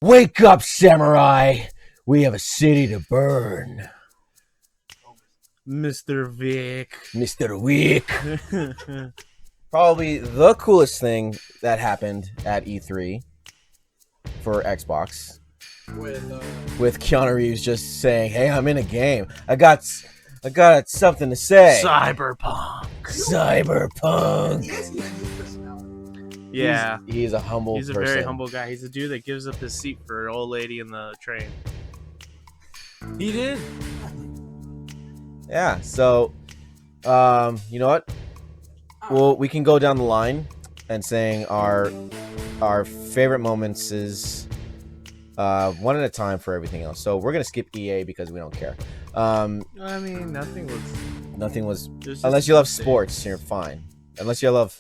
Wake up, samurai! We have a city to burn. Mr. Vic. Mr. Wick. Probably the coolest thing that happened at E3 for Xbox. With Keanu Reeves just saying, "Hey, I'm in a game. I got something to say." Cyberpunk. Yeah. He's a humble He's a person. very humble guy. He's a dude that gives up his seat for an old lady in the train. He did. Yeah, so, you know what? Well, we can go down the line and saying our favorite moments is one at a time for everything else. So we're gonna skip EA because we don't care. I mean, nothing was. Unless you love sports, you're fine. Unless you love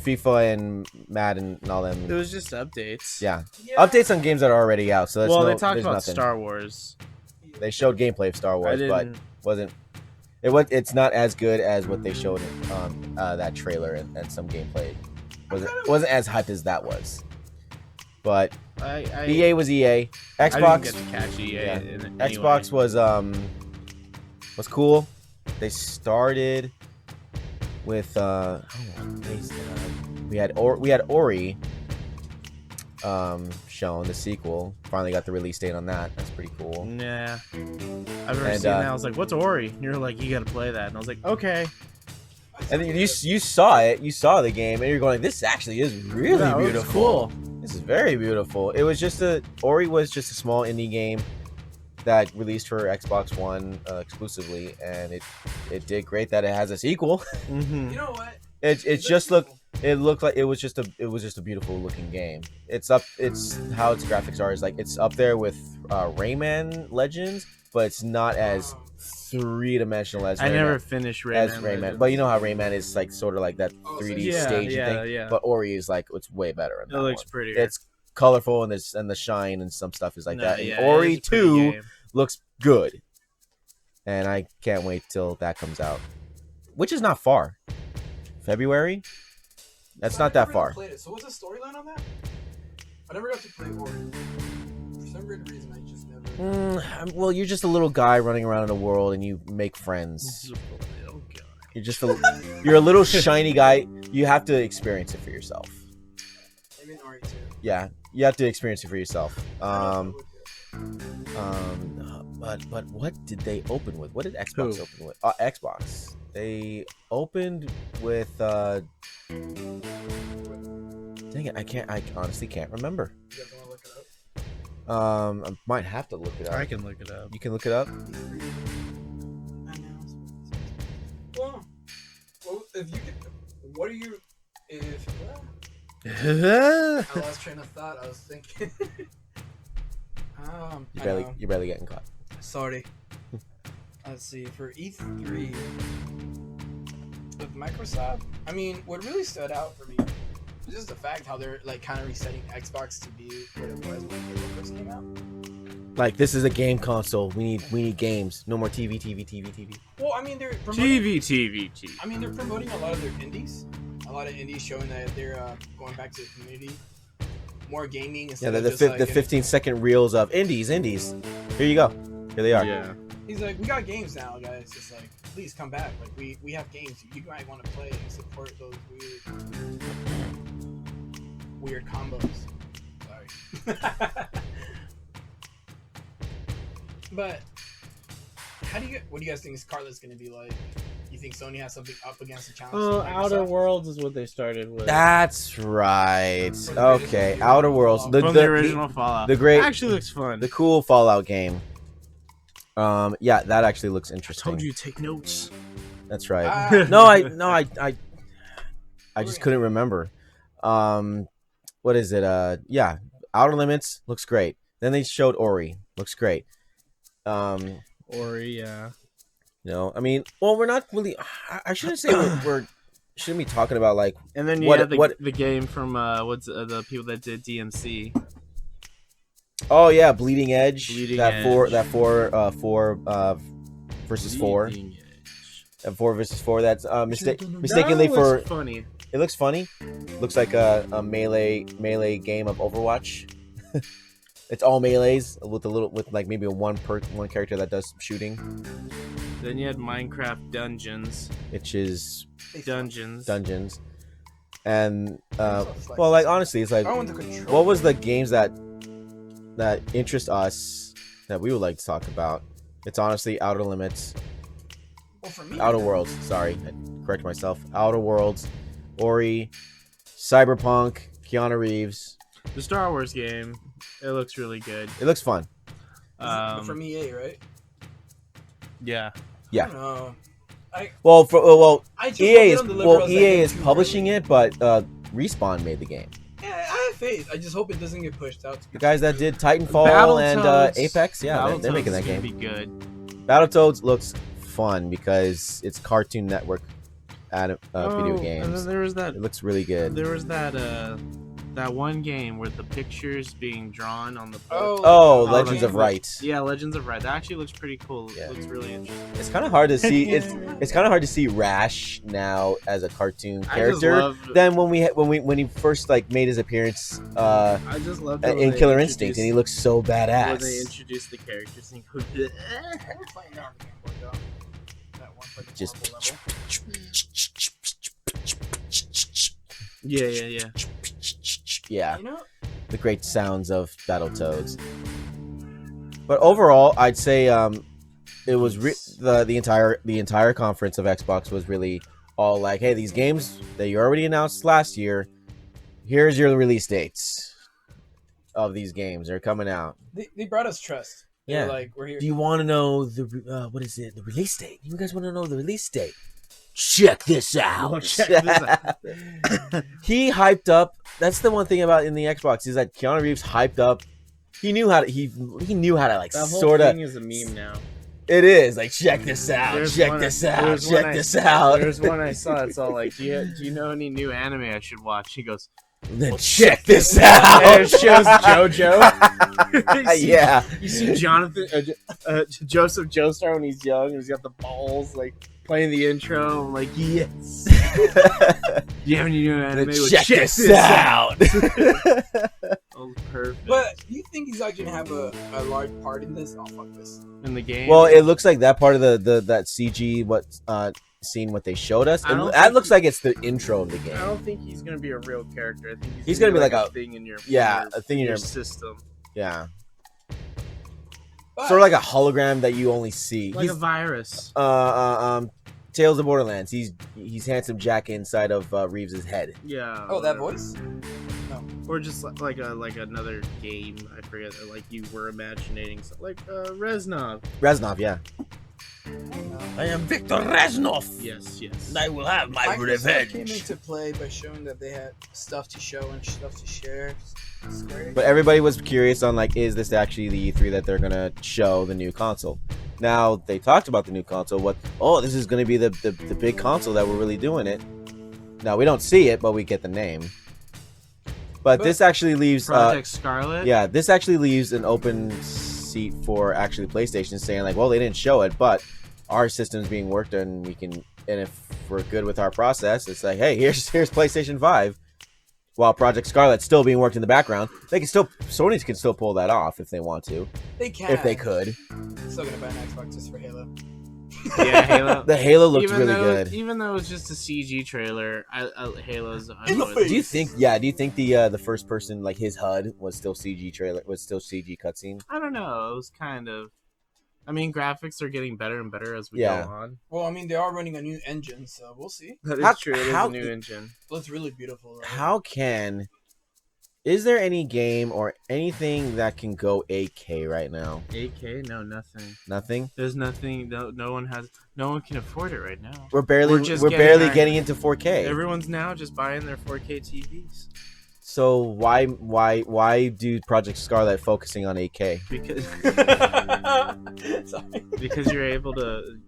FIFA and Madden and all them. It was just updates. Yeah. Updates on games that are already out. So they talked about nothing. Star Wars. They showed gameplay of Star Wars, but it's not as good as what they showed in that trailer and some gameplay. Wasn't as hyped as that was. But EA was EA. Xbox I didn't get to catch EA. yeah. Anyway. Xbox was cool. They started with we had Ori shown, the sequel. Finally got the release date on that. That's pretty cool. Yeah. I've never seen that. I was like, "What's Ori?" And you're like, "You got to play that." And I was like, "Okay." And then you saw it. You saw the game, and you're going, "This actually is really beautiful. Cool. This is very beautiful." It was just Ori was just a small indie game that released for Xbox One exclusively, and it did great that it has a sequel. Mm-hmm. You know what? It looked like it was just a beautiful looking game. It's how its graphics are is like it's up there with Rayman Legends, but it's not as three-dimensional as I Rayman. never finished Rayman. Rayman, but you know how Rayman is like sort of like that 3D stage thing. Yeah. But Ori is like it's way better. It looks prettier. It's colorful and the shine and some stuff is like that. And Yeah, Ori it's a pretty 2 game. looks good, and I can't wait till that comes out, which is not far. February. That's not that far. Played it. So what's the storyline on that? I never got to play Ori. For some weird reason, I just never. Well, you're just a little guy running around in the world, and you make friends. You're a little shiny guy. You have to experience it for yourself. I mean Ori too. Yeah, you have to experience it for yourself. But what did they open with? What did Xbox open with? Xbox. They opened with. Dang it! I honestly can't remember. You guys want to look it up? I might have to look it up. I can look it up. You can look it up. Well, if you could, what are you? If I lost train of thought. I was thinking. You're barely getting caught. Sorry. Let's see. For E3 with Microsoft, I mean, what really stood out for me was just the fact how they're like kind of resetting Xbox to be what it was when Halo first came out. Like, this is a game console. We need games. No more TV. Well, I mean, they're promoting, TV. I mean, they're promoting a lot of their indies. A lot of indies showing that they're going back to the community. More gaming instead Yeah, of the just like 15-second reels of indies. Here you go. Here they are. Yeah. He's like, we got games now, guys. Just like, please come back. Like, we have games. You might want to play and support those weird combos. Sorry. But what do you guys think Scarlet's gonna be like? You think Sony has something up against the challenge? Oh, from Outer Microsoft? Worlds is what they started with. That's right. Okay, Outer Worlds. From the original Fallout. The great, actually looks fun. the cool Fallout game. Yeah, that actually looks I interesting. told you to take notes. That's right. Ah. I just couldn't remember. What is it? Yeah, Outer Limits looks great. Then they showed Ori. Looks great. Ori, yeah. You know, I mean, well, we're not really. I shouldn't say we're shouldn't be talking about like. And then you had the game from the people that did DMC. Oh yeah, Bleeding Edge. Bleeding that Edge. four versus four. And 4 versus 4. That's mistakenly That for. looks funny. It looks funny. Looks like a melee game of Overwatch. It's all melees with like maybe one character that does some shooting. Then you had Minecraft Dungeons. Which is Dungeons. And well, like honestly, it's like what was the games that interest us that we would like to talk about? It's honestly Outer Limits. Well, for me, Outer Worlds. Sorry, I correct myself. Outer Worlds, Ori, Cyberpunk, Keanu Reeves. The Star Wars game. It looks really good. It looks fun. From EA, right? Yeah. Yeah. I don't know. EA is publishing it, but Respawn made the game. Yeah, I have faith. I just hope it doesn't get pushed out. The guys that did Titanfall and Apex, yeah, they're making that game. Be good. Battletoads looks fun because it's Cartoon Network video games. And then there was that. It looks really good. There was that one game where the pictures being drawn on the board. Legends of Right. Yeah, Legends of Right. That actually looks pretty cool. Yeah. It looks really interesting. It's kind of hard to see. It's kind of hard to see Rash now as a cartoon character than when he first like made his appearance. I just love in Killer Instinct, and he looks so badass. When they introduced the characters, and just yeah, You know, the great sounds of Battletoads. But overall, I'd say it was the entire conference of Xbox was really all like, hey, these games that you already announced last year, here's your release dates of these games. They're coming out. They brought us trust. Yeah, like we're here. Do you want to know the what is it? The release date? You guys want to know the release date? Check this out. He hyped up. That's the one thing about in the Xbox is that Keanu Reeves hyped up. He knew how to. He knew how to like that whole sort of. thing is a meme now. It is like check this out. Check this out. Check this out. There's one I saw. It's all like, do you know any new anime I should watch? He goes, then check this out. And it shows JoJo. Yeah. You see Jonathan, Joseph Joestar when he's young, and he's got the balls, like playing the intro. I'm like, yes. Do you have any new anime? Check this out. Oh, perfect. But do you think he's actually gonna have a large part in this? Oh, fuck this. In the game? Well, it looks like that part of that CG scene what they showed us. That looks like it's the intro of the game. I don't think he's gonna be a real character. I think he's gonna be like a thing in your a thing in your system. Yeah. But, sort of like a hologram that you only see. Like a virus. Tales of Borderlands. He's Handsome Jack inside of Reeves' head. Yeah. Oh, that voice? No. Or just like another game. I forget. Like you were imagining, like Reznov. Reznov, yeah. I am Victor Reznov. Yes. And I will have my Microsoft revenge. came into play by showing that they had stuff to show and stuff to share. But everybody was curious on like, is this actually the E3 that they're gonna show the new console? Now they talked about the new console. This is gonna be the big console that we're really doing it. Now we don't see it, but we get the name. But this actually leaves Project Scarlet. Yeah, this actually leaves an open seat for actually PlayStation saying like, well, they didn't show it, but our system's being worked on. And if we're good with our process, it's like, hey, here's PlayStation 5. While Project Scarlet's still being worked in the background, Sony can still pull that off if they want to. They can. If they could. Still gonna buy an Xbox just for Halo. Yeah, Halo. The Halo looks really good. Even though it's just a CG trailer, Halo's. In the face. Do you think the first person, like his HUD was still CG trailer, was still CG cutscene? I don't know. It was kind of. I mean, graphics are getting better and better as we go on. Well, I mean, they are running a new engine, so we'll see. That is true. It is a new engine. It looks really beautiful. Right? Is there any game or anything that can go 8K right now? 8K? No, nothing. Nothing? There's nothing. No one can afford it right now. We're barely getting into 4K. Everyone's now just buying their 4K TVs. So why do Project Scarlet focusing on 8K? Because you're able to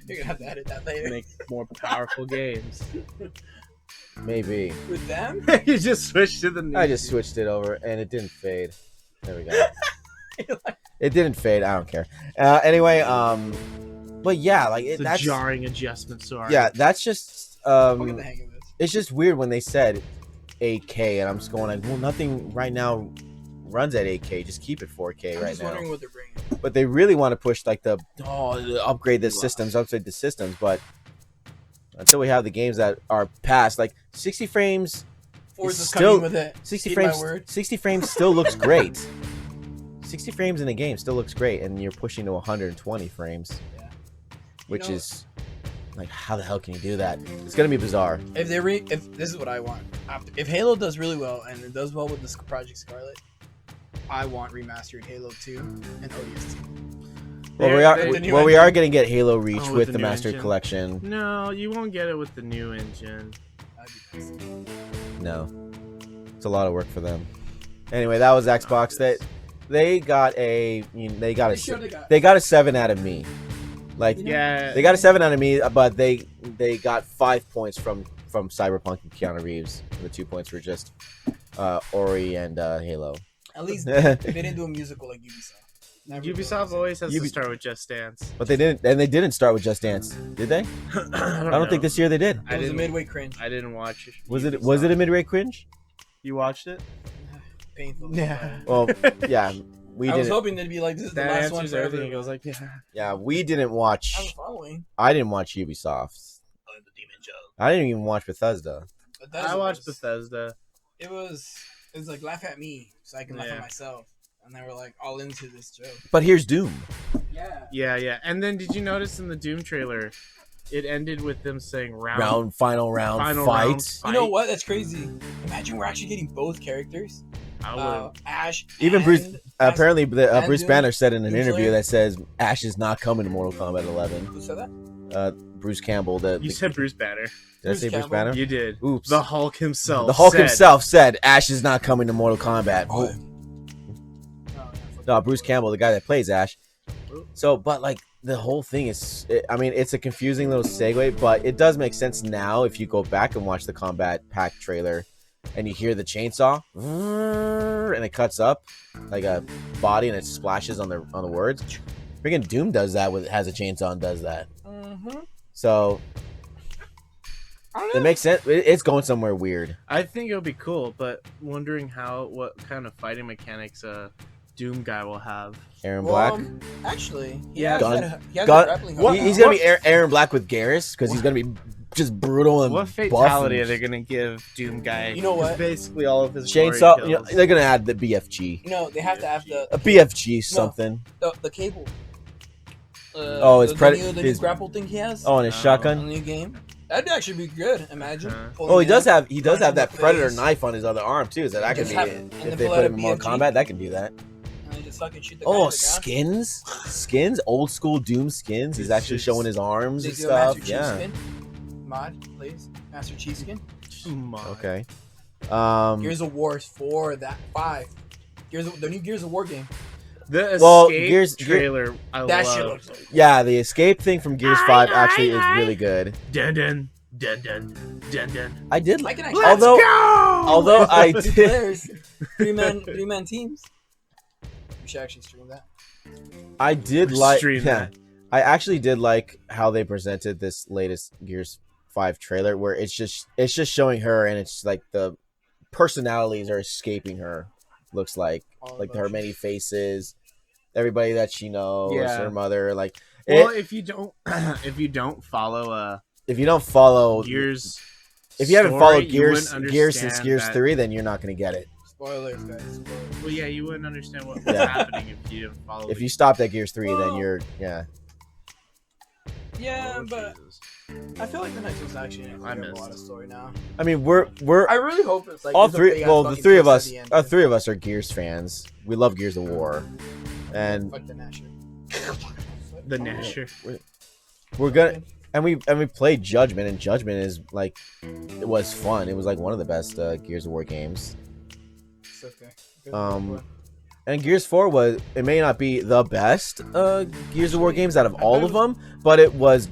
You're gonna have to edit that later. Make more powerful games. Maybe. With them? You just switched to the new. I just switched it over and it didn't fade. There we go. It didn't fade. I don't care. Anyway, but yeah, like that's a jarring adjustment. Sorry. Yeah, that's just I'll get the hang of this. It's just weird when they said 8K, and I'm just going like, well, nothing right now runs at 8K. Just keep it 4K I'm right just now. wondering what they're bringing. But they really want to push like upgrade the systems, But until we have the games that are past, like 60 frames, Forza's still coming with it. 60 Heed frames, my word. 60 frames still looks great. 60 frames in a game still looks great, and you're pushing to 120 frames, Yeah. which is like, how the hell can you do that? It's gonna be bizarre. If this is what I want, if Halo does really well and it does well with this Project Scarlet, I want remastered Halo 2 and ODST. Well, we are gonna get Halo Reach with the Master engine. Collection. No, you won't get it with the new engine. That'd be nice. No, it's a lot of work for them. Anyway, that was Xbox. They got a 7 out of me. Like, Yeah, they got a 7 out of me, but they got 5 points from Cyberpunk and Keanu Reeves. The 2 points were just Ori and Halo. At least they didn't do a musical like Ubisoft. Ubisoft always has to start with Just Dance. But they didn't start with Just Dance, did they? I I don't think this year they did. It was a midway cringe. I didn't watch it. Was it a midway cringe? You watched it? Painful. Yeah. Well, yeah, we I was didn't. hoping they'd be like, this is the That last one answers forever. everything. It goes like, yeah. Yeah, we didn't I was watch. following. I didn't watch Ubisoft. The Demon Joe. I didn't even watch Bethesda. But that's I watched was- Bethesda. It was like laugh at me so I can laugh Yeah. at myself, and they were like all into this joke. But here's Doom. Yeah. Yeah. And then did you notice in the Doom trailer, it ended with them saying Final round Final fight. round. You know what? That's crazy. Imagine we're actually getting both characters. I would. Ash. Even and Bruce. Apparently, and Bruce Doom. Banner said in an Doom interview Slayer. that says Ash is not coming to Mortal Kombat 11. Who said that? Bruce Campbell. You said Bruce Banner. Did I say Bruce Campbell. Banner? You did. Oops. The Hulk himself. The Hulk said- himself said Ash is not coming to Mortal Kombat. Oh, Oh. No, Bruce Campbell, the guy that plays Ash. So, but like the whole thing is, it's a confusing little segue, but it does make sense now if you go back and watch the Combat Pack trailer, and you hear the chainsaw, and it cuts up like a body, and it splashes on the words. Freaking Doom does that has a chainsaw and does that. Mm-hmm. So it makes sense. It's going somewhere weird. I think it'll be cool, but wondering what kind of fighting mechanics Doom guy will have. Aaron Black. Actually, he Yeah. has Gun- that, he has gun- that grappling what- hook. He's gonna be Aaron Black with Garrus because he's gonna be just brutal and What buff fatality and are they gonna give Doom guy? You know what? 'Cause basically all of his chainsaw. glory You know, kills. they're gonna add the BFG, You know, they have to have a BFG something. the cable. Oh, his the new his grapple thing he has. oh, and his Oh. On shotgun. the new game. That'd actually be good. Imagine. Uh-huh. pulling Oh, he does it up, have punch that in the Predator face, knife on his other arm too. So that can Just be have- it. and If then they pull put out him a in Mortal BFG. Kombat, that can do that. And then just fucking shoot the guy Oh, to the ground. skins, old school Doom skins. He's It's actually just- showing his arms They and do a Master stuff. Chief Yeah. skin. Mod, please. Master Chief skin. My. Okay. Gears of War 4, that 5. The new Gears of War game. The Well, Escape trailer, I That shit love. looks like Yeah, the escape thing from Gears 5 actually is really good. Dun dun dun dun dun dun. I did I like. can actually Although, although I two did, players, three man teams. We should actually stream that. I did like. Stream Yeah, that. I actually did like how they presented this latest Gears 5 trailer, where it's just showing her, and it's like the personalities are escaping her. Looks like All her emotions. many faces, everybody that she knows, Yeah. her mother. Like, Well, if you don't, if you don't follow if you don't follow Gears, if you haven't story, followed you wouldn't Gears since understand Gears that- 3, then you're not gonna get it. Spoilers, guys. Spoilers. Well, yeah, you wouldn't understand what was Yeah. happening if you didn't follow. If the- you stopped at Gears 3, then Well- you're Yeah, Oh, but Jesus. I feel like the next one's actually gonna I have a missed. lot of story now. I mean, we're I really hope it's like all there's a three. big-ass Well, the fucking three of twist us, at the end. all three of us are Gears fans. We love Gears of War, and Fuck the Nasher. The Nasher. we're gonna and we played Judgment, and Judgment is like, it was fun. It was like one of the best Gears of War games. It's okay. And Gears 4 it may not be the best Gears of War games out of all of them, but it was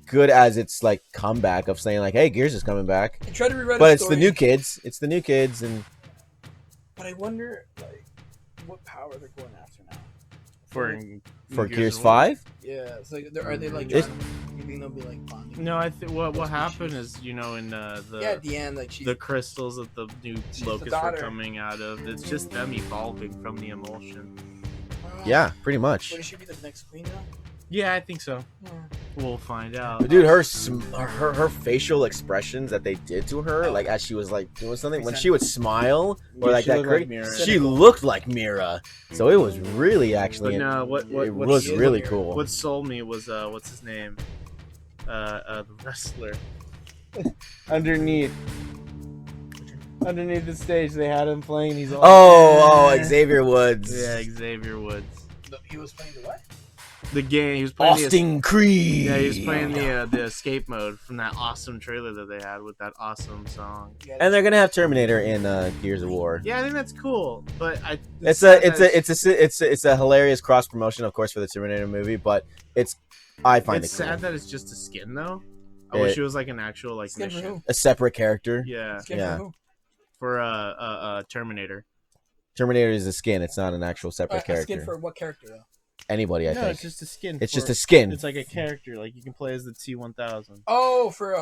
good as its like comeback of saying like, hey, Gears is coming back. I try to rewrite But a it's the story, new kids. It's the new kids, and But I wonder, like, what power they're going after now. for Gears 5. Yeah, it's like are they like? It's- You think they'll be like bonding? No, I think what happened is in Yeah, at the end, like she's the crystals that the new She's locusts the are daughter. coming out of. It's just them evolving from the emulsion. Yeah, pretty much. Would she be the next queen now? Yeah, I think so. Yeah. We'll find out. But dude, her facial expressions that they did to her, like as she was like doing something, when she would smile or like she that, looked like Mira. she looked like Mira. So it was really actually, But no, it was really cool. What sold me was what's his name? The wrestler. Underneath the stage, they had him playing. He's all Oh, Xavier Woods. yeah, Xavier Woods. He was playing the what? The game he was playing. Austin Creed. Yeah, he was playing the escape mode from that awesome trailer that they had with that awesome song. Yeah, And they're gonna have Terminator in Gears of War. Yeah, I think that's cool, but It's a hilarious cross promotion, of course, for the Terminator movie, but I find it's it cool. sad that it's just a skin though. I wish it was like an actual like Skin for mission. who? A separate character. Yeah, Skin Yeah. for who? for Terminator. Terminator is a skin. It's not an actual separate A character. skin for what character though? Anybody, I No, think. it's just a skin. It's just for- a skin. It's like a character, like you can play as the T-1000. Oh, for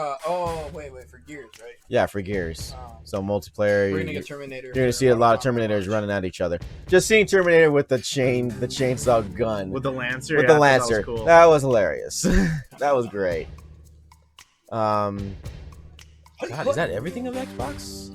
wait, for Gears, right? Yeah, for Gears. Oh. So multiplayer. We're You're gonna get Terminator. gonna see a lot of Terminators running at each other. Just seeing Terminator with the chainsaw gun With the Lancer. with yeah, the I thought Lancer. That was cool. That was hilarious. That was great. God, is that everything of Xbox?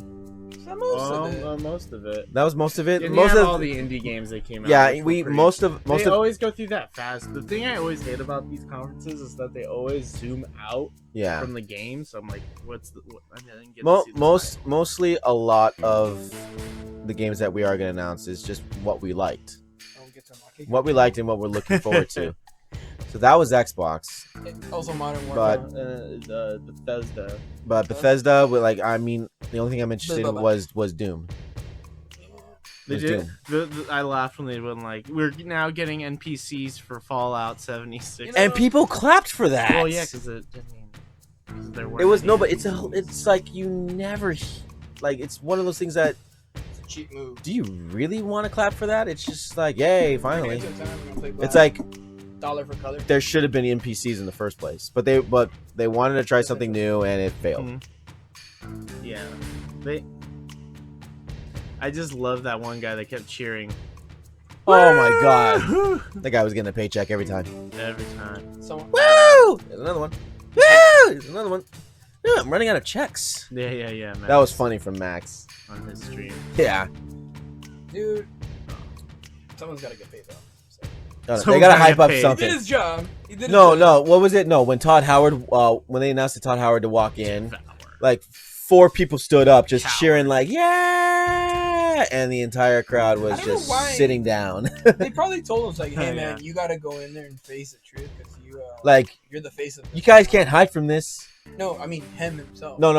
Most of it. That was most of it. And Most you have of all the indie games that came out. yeah, which were we pretty- most of They always go through that fast. The thing I always hate about these conferences is that they always zoom out yeah. from the game. So I'm like, what's the? I didn't get to see the Mostly a lot of the games that we are going to announce is just what we liked, what we liked, and what we're looking forward to. So that was Xbox, Also, Modern but Warfare. Bethesda. but Bethesda, with the only thing I'm interested in was Doom. They Was did. Doom. I laughed when they went like, we're now getting NPCs for Fallout 76. You know- And people clapped for that. Well, yeah, because it was no, but it's like you never like it's one of those things that It's a cheap move. do you really want to clap for that? It's just like, yay, finally. We're gonna play It's Black. like dollar for color. there should have been NPCs in the first place, but they wanted to try something new and it failed. Mhm. Yeah, I just love that one guy that kept cheering Oh my god, that guy was getting a paycheck every time. every time. Someone. Woo! There's another one. Woo! There's another one. Dude, I'm running out of checks. Yeah. That was funny from Max. on his stream. Yeah. Dude. Someone's gotta get paid though. So. No, So they gotta we're gonna hype get up paid. He did something. his job. He did his No, job. what was it? No, when Todd Howard, when they announced to Todd Howard to walk in, Devour. like 4 people stood up just Coward. cheering like, yeah! And the entire crowd was I don't know just why. sitting down. They probably told us like, hey Oh, man, yeah. you gotta go in there and face the truth because Like, you're the face of. you guys can't hide from this. No, I mean him himself. No,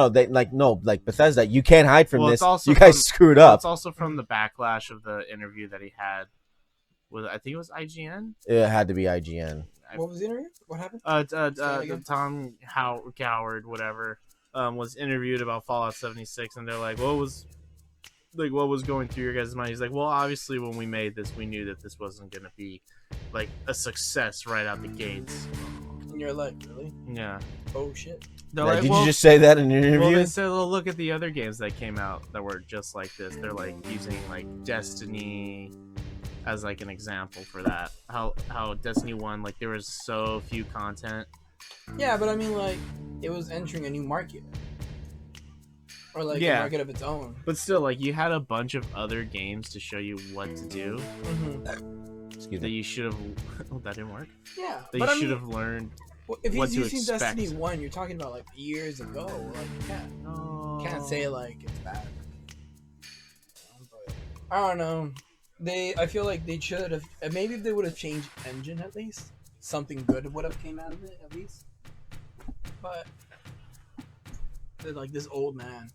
like Bethesda, you can't hide from Well, this. it's also You guys from- screwed Well, up. it's also from the backlash of the interview that he had with, I think it was IGN. It had to be IGN. What was the interview? What happened? Tom Howard, whatever, was interviewed about Fallout 76, and they're like, what was going through your guys' mind? He's like, well, obviously when we made this, we knew that this wasn't gonna be like a success right out the gates. And you're like, really? Yeah. Oh shit. They're Now, like, did well, you just say that in your well, interview? they said, well, look at the other games that came out that were just like this. They're like using like Destiny as like an example for that. How Destiny 1, like there was so few content. Yeah, but I mean, like, it was entering a new market, or like Yeah. a market of its own. But still, like you had a bunch of other games to show you what to do Mm-hmm. Excuse that me. you should have. Oh, that didn't work. Yeah, That but you I should mean, have learned. well, if what he's to using expect. Destiny 1, you're talking about like years ago. Like, you can't say like it's bad. But, I don't know. I feel like they should have. Maybe if they would have changed engine at least, something good would have came out of it at least. But they're like this old man.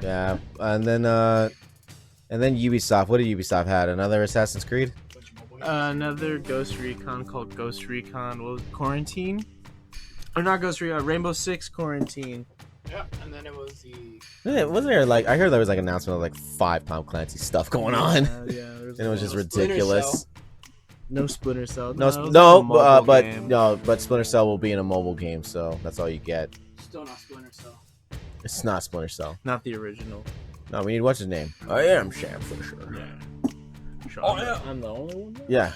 Yeah, and then Ubisoft. What did Ubisoft had? Another Assassin's Creed? Another Ghost Recon called Ghost Recon Quarantine, or not Ghost Recon, Rainbow Six Quarantine. Yeah, and then it was the. Wasn't there like I heard there was like an announcement of like 5 Tom Clancy stuff going on, Yeah, and it was just Splinter ridiculous. Cell. no Splinter Cell. No, it was no, like a mobile but game. no, but Splinter Cell will be in a mobile game, so that's all you get. Still not Splinter Cell. It's not Splinter Cell. Not the original. No, we need what's his name? I am Sam Fisher. Sure, Oh, yeah. I'm the only one. There? Yeah,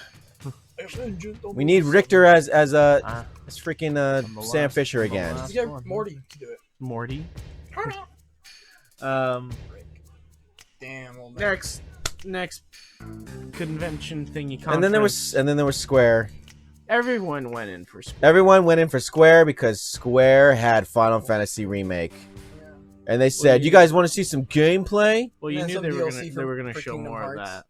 we need Richter as freaking I'm the Sam last- Fisher I'm the again. last. Let's get Morty to do it. Morty. Damn, old man. Next convention thingy. And then there was Square. everyone went in for Square. Everyone went in for Square because Square had Final Fantasy Remake, Yeah. and they said, you- "You guys want to see some gameplay?" Well, you And knew some they were DLC gonna for show Kingdom more of Hearts. that.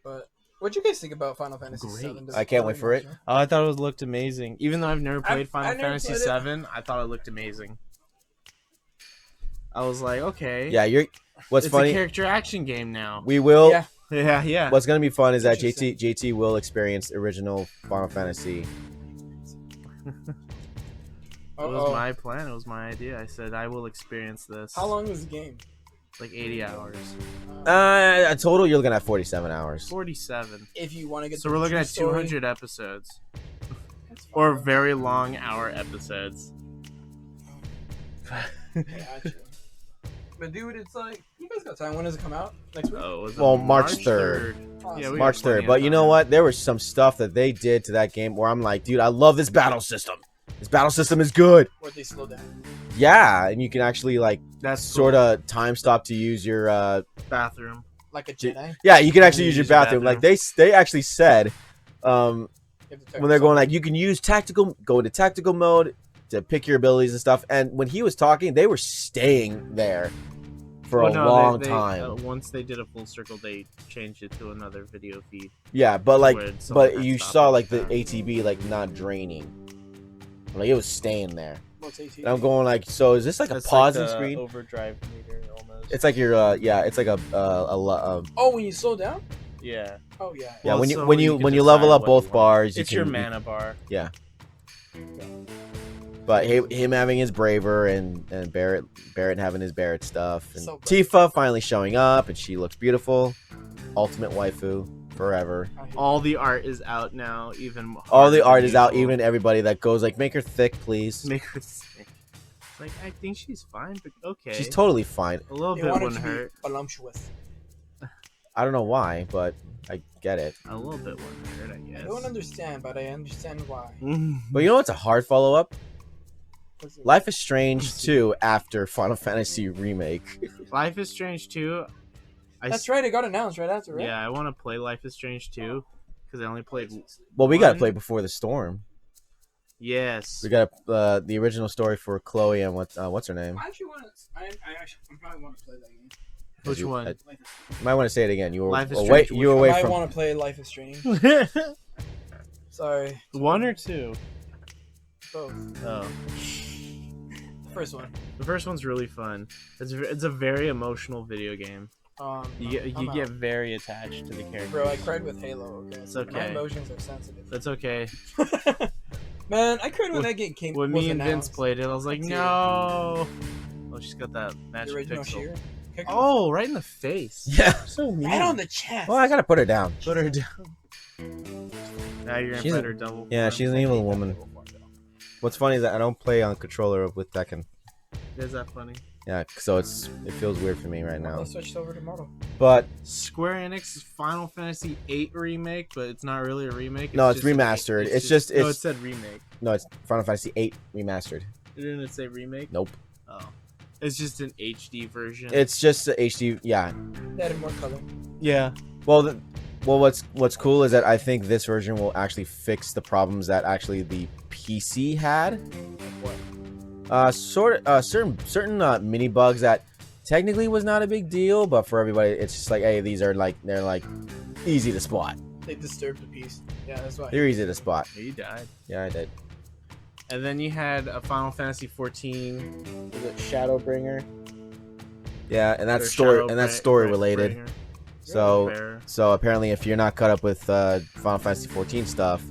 But what'd you guys think about Final Fantasy Great. VII? I can't wait for it. Oh, I thought it looked amazing. Even though I've never played Final I never Fantasy played it. VII, I thought it looked amazing. I was like, okay. Yeah, you're. What's it's funny? a character action game now. We will. Yeah. Yeah. What's gonna be fun is that Interesting. JT will experience original Final Fantasy. It Oh, was my plan. It was my idea. I said I will experience this. How long was the game? Like 80 hours. A total, you're looking at 47 hours. 47. If you want to get So the we're looking true at story, 200 episodes, that's fine, or bro. very long hour episodes. Gotcha. But dude, it's like you guys got time. When does it come out? Next week. Oh, was it Well, March 3rd. Awesome. Yeah, we March got plenty 3rd. of But you know time. what? There was some stuff that they did to that game where I'm like, dude, I love this battle system. This battle system is good. Or they slow down. Yeah, and you can actually like That's sort of time stop to use your bathroom. Like a Jedi. yeah, you can actually You use your use your bathroom. Like they actually said You have to check when they're yourself. going like you can use go into tactical mode to pick your abilities and stuff. And when he was talking, they were staying there for Well, a no, long they, time. Once they did a full circle, they changed it to another video feed. Yeah, but like where someone but had you stopped saw it. like the ATB like not draining. Like it was staying there. What's AT? And I'm going like, so is this like a That's pausing like the screen? overdrive meter almost. It's like your yeah, it's like a Oh, when you slow down? yeah. Oh yeah. yeah. Well, when so you can when you level decide up what both you want. bars, It's you your can. mana bar. But him having his Braver and Barrett having his Barrett stuff, and So brave. Tifa finally showing up, and she looks beautiful. Ultimate waifu forever. I hate All the art is out now. Even All the harder art than is out. usual. Even everybody that goes like, make her thick, please. Make her sick. Like I think she's fine, but okay. She's totally fine. a little They bit want it wouldn't to be hurt. voluptuous. I don't know why, but I get it. A little bit wouldn't hurt, I guess. I don't understand, but I understand why. But you know what's a hard follow up? What's it- Life is Strange 2 after Final Fantasy Remake. Life is Strange 2. That's right. It got announced right after, right? Yeah, I want to play Life is Strange 2 because I only played. Well, we gotta One. play Before the Storm. Yes. We got the original story for Chloe and what's her name? I actually want to. I probably want to play that game. Which You- one? You might want to say it again. You were Life is away. Strange, You were which away I from. want to play Life is Strange. Sorry. One or two? Both. Oh, First one. the first one's really fun. It's a very emotional video game. You get very attached to the character. Bro, I cried with Halo. Okay. It's My okay. emotions are sensitive. That's okay. Man, I cried when that game came. When was me and Vince announced. played it, I was like, Dude. no. Oh, she's got that The magic original pixel. Sheer. Kick Oh, right in the face. Yeah. So mean. right on the chest. Well, I gotta put her down. Put her down. Now you're gonna She's fight a- her double. Yeah, she's an evil woman. What's funny is that I don't play on controller with Tekken. Is that funny? Yeah, so it feels weird for me right now. I switched over to Mortal. But Square Enix's Final Fantasy VIII remake, but it's not really a remake. No, it's just an- remastered. It's no, just- it said remake. no, it's Final Fantasy VIII remastered. Didn't it say remake? Nope. Oh, it's just an HD version. It's just a HD. Yeah. They added more color. yeah. Well, what's cool is that I think this version will actually fix the problems that actually the PC had. What? Certain mini bugs that technically was not a big deal, but for everybody, it's just like, hey, these are like they're like easy to spot. They disturbed the piece. Yeah, that's why. They're easy to spot. You died. Yeah, I did. And then you had a Final Fantasy 14. Was it Shadowbringer? Yeah, and that's Or story related. Shadowbringer? So Fair. so apparently, if you're not caught up with Final Fantasy 14 stuff,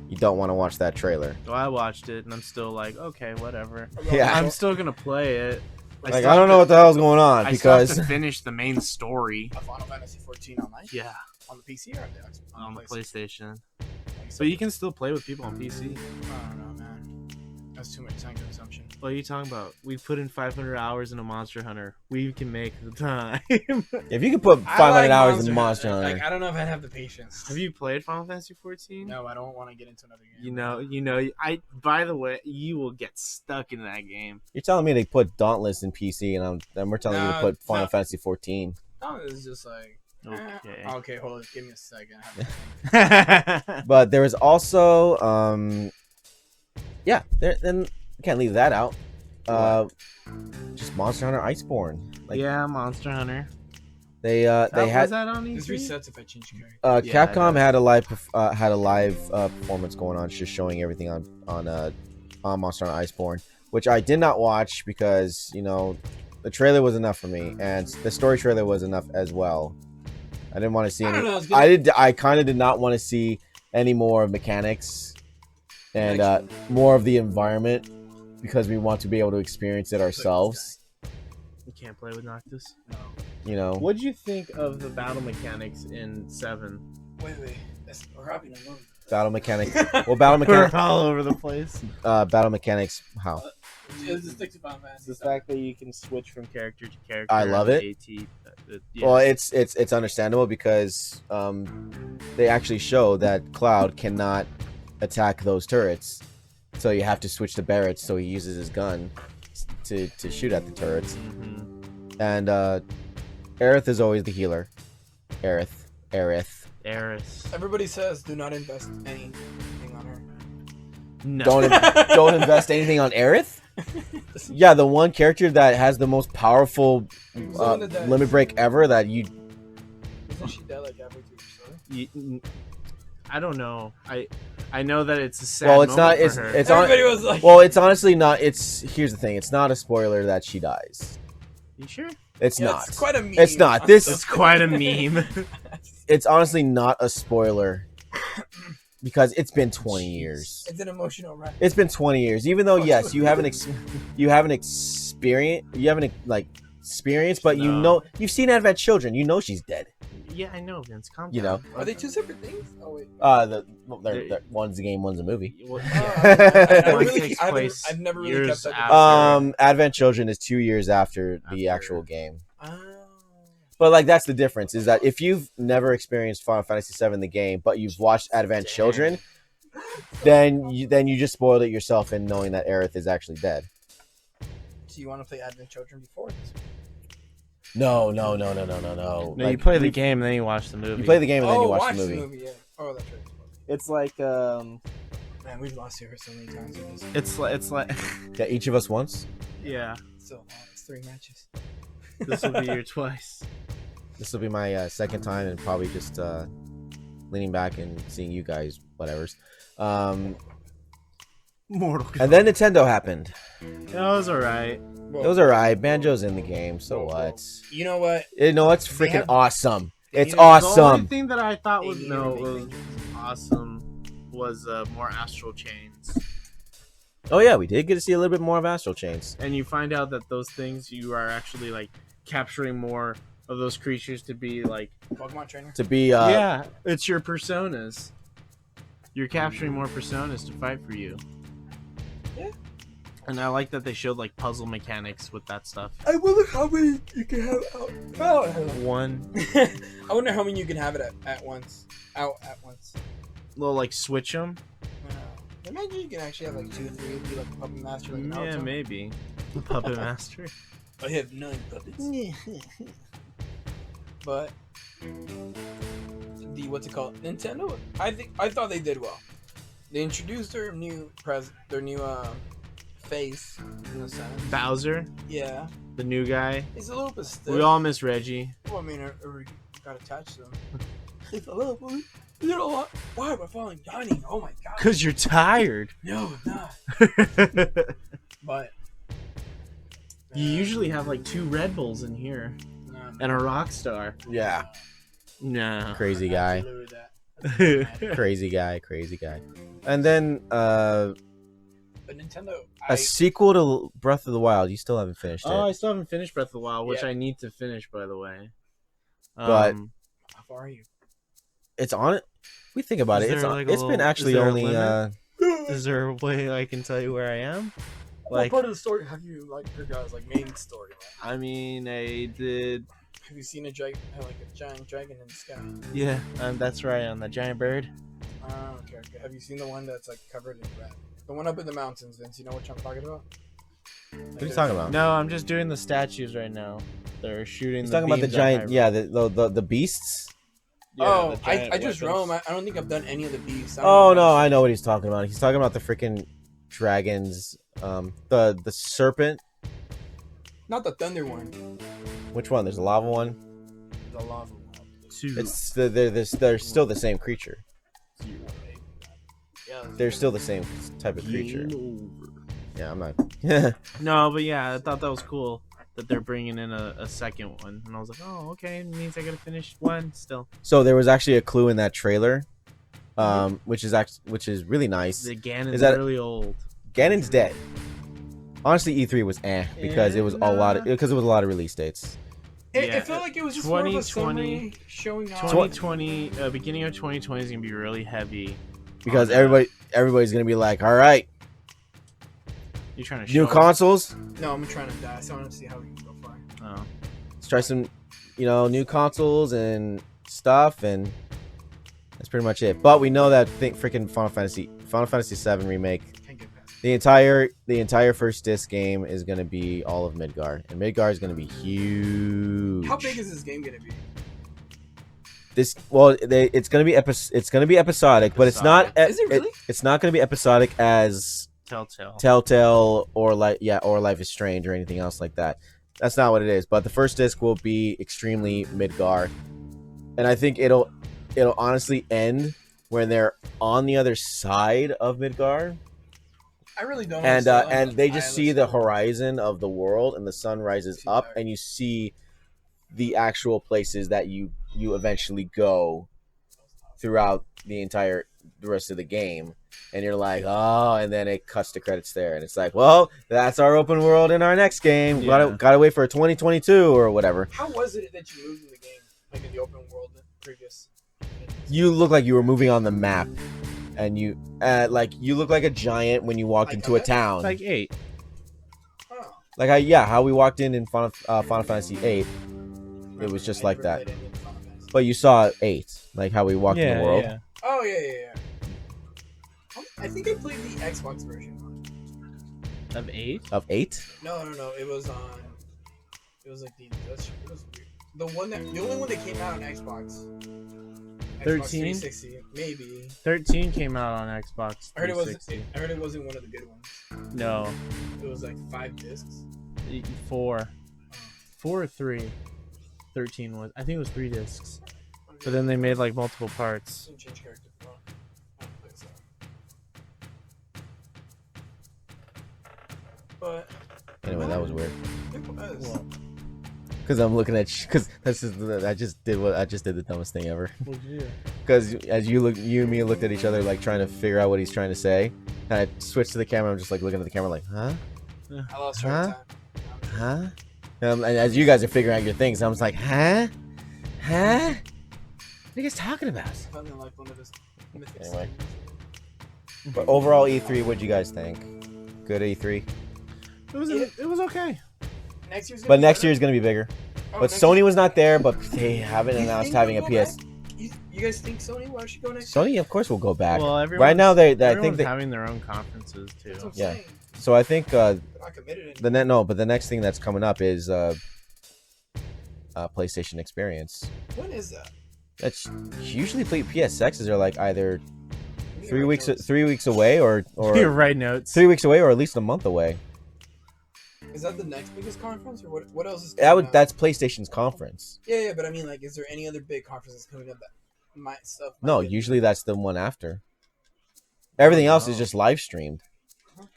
you don't want to watch that trailer. So I watched it, and I'm still like, okay, whatever. Yeah. I'm still gonna play it. Like, I don't know what the hell's going on I still have because to finish the main story. A Final Fantasy 14 online? Yeah, On the PC or on the Xbox? on the PlayStation. Like, But you can still play with people on PC. I don't know, man. That's too much time consumption. What are you talking about? We put in 500 hours in a Monster Hunter. We can make the time. if you could put I 500 like hours in Monster Hunter, Like, I don't know if I'd have the patience. Have you played Final Fantasy 14? No, I don't want to get into another game. You know. By the way, you will get stuck in that game. you're telling me they put Dauntless in PC, and we're telling you to No, put Final no. Fantasy 14. No, it's just like. Okay. Okay, hold on. Give me a second. I have to But there was also, then we can't leave that out. Just Monster Hunter Iceborne. Like yeah, Monster Hunter. they Was had that on This E3? resets if I change character. Yeah, Capcom had a live performance going on, just showing everything on Monster Hunter Iceborne, which I did not watch because the trailer was enough for me, and the story trailer was enough as well. I didn't want to see I any. don't know, it's good. I kind of did not want to see any more mechanics and Actually. more of the environment because we want to be able to experience it ourselves. You can't play with Noctis. No. What'd you think of the battle mechanics in 7? Wait. We're hopping on Battle mechanics. Well, battle mechanics. We're all over the place. Battle mechanics. How? Just stick to Final Fantasy. The fact that you can switch from character to character. I love it. Yeah. Well, it's understandable because they actually show that Cloud cannot attack those turrets, so you have to switch to Barrett. So he uses his gun to shoot at the turrets. Mhm. And Aerith is always the healer. Aerith. Eris. Everybody says do not invest anything on her. No. Don't invest anything on Aerith. Yeah, the one character that has the most powerful limit break ever. That you. Isn't she dead like halfway through your story? I don't know. I know that it's a sad Well, it's not. moment It's for her. it's on. Everybody was like, Well, it's honestly not. Here's the thing. It's not a spoiler that she dies. You sure? It's yeah, not. It's quite a meme. It's not. This- It's quite a meme. It's honestly not a spoiler because it's been 20 Jeez. years. It's an emotional wreck. It's been 20 years. Even though Oh, yes, dude. you haven't experienced, but No. you've seen Advent Children. You know she's dead. Yeah, I know, Vince. Calm You down. Are they two separate things? Oh wait. One's a game, one's a movie. Well, I One really- takes I haven't- place I've never really years kept up with after. Advent Children is 2 years after the After. actual game. Oh. But like that's the difference is that if you've never experienced Final Fantasy VII the game, but you've watched Advent Dang. Children, then you just spoiled it yourself in knowing that Aerith is actually dead. So you want to play Advent Children before this? No. No, Like, you play the game, then you watch the movie. You play the game and then you watch watch the movie. Yeah. Oh, that's right. It's like Man, we've lost here so many times. With this. it's like Yeah, each of us once. yeah. So long. It's 3 matches. This will be your twice. This will be my second time and probably just leaning back and seeing you guys, whatever's. Mortal Kombat. And then Nintendo happened. That was alright. Well, It was alright. Banjo's in the game, so what? You know what? You know, it's They freaking have- awesome. they It's needed- The only awesome. thing that I thought They was needed to make was awesome was more Astral Chains. Oh yeah, we did get to see a little bit more of Astral Chains. And you find out that those things you are actually like capturing more of those creatures to be like Pokemon trainer. To be yeah, it's your personas. You're capturing more personas to fight for you. Yeah. And I like that they showed like puzzle mechanics with that stuff. I wonder how many you can have out. One I wonder how many you can have it at once. Out at once. little like switch them. Imagine you can actually have like 2 or 3. Be like a puppet master. Like Yeah, Naruto. maybe. Puppet Master. I have 9 puppets. But what's it called? Nintendo. I thought they did well. They introduced their new face in a sense. Bowser, Yeah, the new guy. it's a little bit stiff. We all miss Reggie. Well, I mean, I got attached to them. It's a little bit. You know what? Why am I falling dining? Oh my god. Cause you're tired. No, I'm not. But You usually have like 2 Red Bulls in here no, and a rock star. Yeah, No. crazy guy. absolutely that. Crazy guy. And then But Nintendo, a sequel to Breath of the Wild. You still haven't finished it. Oh, I still haven't finished Breath of the Wild, which Yeah. I need to finish, by the way. But- how far are you? It's on it. We think about Is it. It's there, on. like, a It's been little- actually is there a only. limit? Is there a way I can tell you where I am? What part of the story have you your guys main story? I mean, I did. Have you seen a dragon, like a giant dragon in the sky? Yeah, that's right, on the giant bird. Okay. Have you seen the one that's covered in red? The one up in the mountains, Vince. You know what I'm talking about? What are you talking about? No, I'm just doing the statues right now. They're shooting. He's the talking about the beams at giant. my- Yeah, the beasts. Oh, the giant I just weapons. roam. I don't think I've done any of the beasts. Oh no, I know what he's talking about. He's talking about the freaking dragons. The serpent. Not the thunder one. Which one? There's a lava one. The lava one. It's they're still the same creature. Yeah. They're still the same type of creature. Yeah, I'm not. No, but yeah, I thought that was cool that they're bringing in a second one, and I was like, oh, okay, it means I gotta finish one still. So there was actually a clue in that trailer, which is really nice. The Ganon's Is that- really old. Ganon's dead. Honestly, E3 was because it was a lot of release dates. It felt like it was just more of a 2020 summary showing off. 2020, beginning of 2020 is gonna be really heavy. Because on everybody's gonna be like, all right, You're trying to new show consoles. No, I'm trying to die. So I want to see how we can go far. Oh. Let's try some, new consoles and stuff, and that's pretty much it. But we know that freaking Final Fantasy VII remake. Can't get past. The entire first disc game is gonna be all of Midgar, and Midgar is gonna be huge. How big is this game gonna be? It's gonna be episodic, but it's not. Is it really? It's not gonna be episodic as Telltale or Life is Strange or anything else like that. That's not what it is. But the first disc will be extremely Midgar, and I think it'll honestly end when they're on the other side of Midgar. I really don't. And they just see the horizon of the world, and the sun rises up, and you see the actual places that you eventually go throughout the rest of the game, and you're like, oh, and then it cuts to credits there, and it's like, well, that's our open world in our next game. Yeah. Gotta wait for 2022 or whatever. How was it that you moved in the game, like in the open world, previous? You look like you were moving on the map, and you look like a giant when you walked into a town. Like 8. Oh. How we walked in Final Fantasy VIII. It was just like that. But you saw 8, like how we walked in the world. Yeah. Oh yeah. I think I played the Xbox version. Of 8? Of 8? No. It was on. It was like it was weird. The only one that came out on Xbox. 13? Xbox 360, maybe. 13 came out on Xbox 360. I heard it wasn't one of the good ones. No. It was like 5 discs. 4. 4 or 3. 13 was. I think it was 3 discs. But then they made like multiple parts. Didn't change character. Oh, I don't think so. But Anyway, that was weird. it was. What? Because I'm looking at because I just did the dumbest thing ever. What'd you do? Because as you and me looked at each other like trying to figure out what he's trying to say, and I switched to the camera. I'm just like looking at the camera like, huh, I lost track of time. and as you guys are figuring out your things, I was like, huh. What are you guys talking about? Something like one of his mythics. Anyway. But overall, E3, what'd you guys think? Good E3. It was okay. Next year's. But next year's gonna be bigger. Oh, But next Sony year- was not there, but they haven't You announced think having a they'll go PS. back? You guys think Sony should go next? Sony, of course, will go back. Well, Right now, I think everyone's they. having their own conferences too. That's what I'm Yeah. saying. So I think They're not committed. but the next thing that's coming up is PlayStation Experience. When is that? That's usually PSXs are like either We need 3 to weeks write notes. 3 weeks away or You're right, notes. 3 weeks away or at least a month away. Is that the next biggest conference, or what? What else is coming up? That's PlayStation's conference. Yeah, but I mean, like, is there any other big conferences coming up that might No, get- usually that's the one after. Everything else is just live streamed. Okay.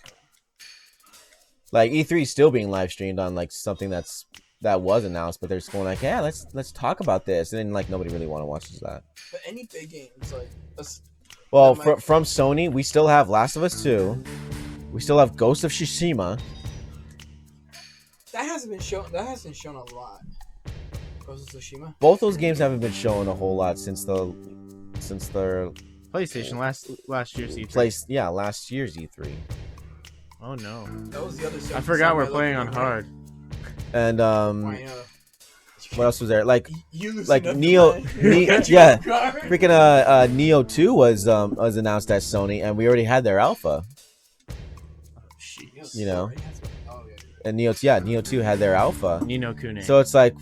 Like E3 is still being live streamed on like something that's that was announced, but they're just going like, yeah, let's talk about this, and then like nobody really want to watch that. But any big games like. Well, from Sony, we still have Last of Us 2. We still have Ghost of Tsushima. That hasn't been shown. That hasn't shown a lot. Ghost of Tsushima. Both those games haven't been shown a whole lot since their PlayStation last year's E3. Last year's E3. Oh no. That was the other. I forgot we're playing on hard. And what else was there? Like Neo. yeah, freaking Neo 2 was announced at Sony, and we already had their alpha. You know, and Neo 2 had their alpha. Ni no Kuni. So it's like,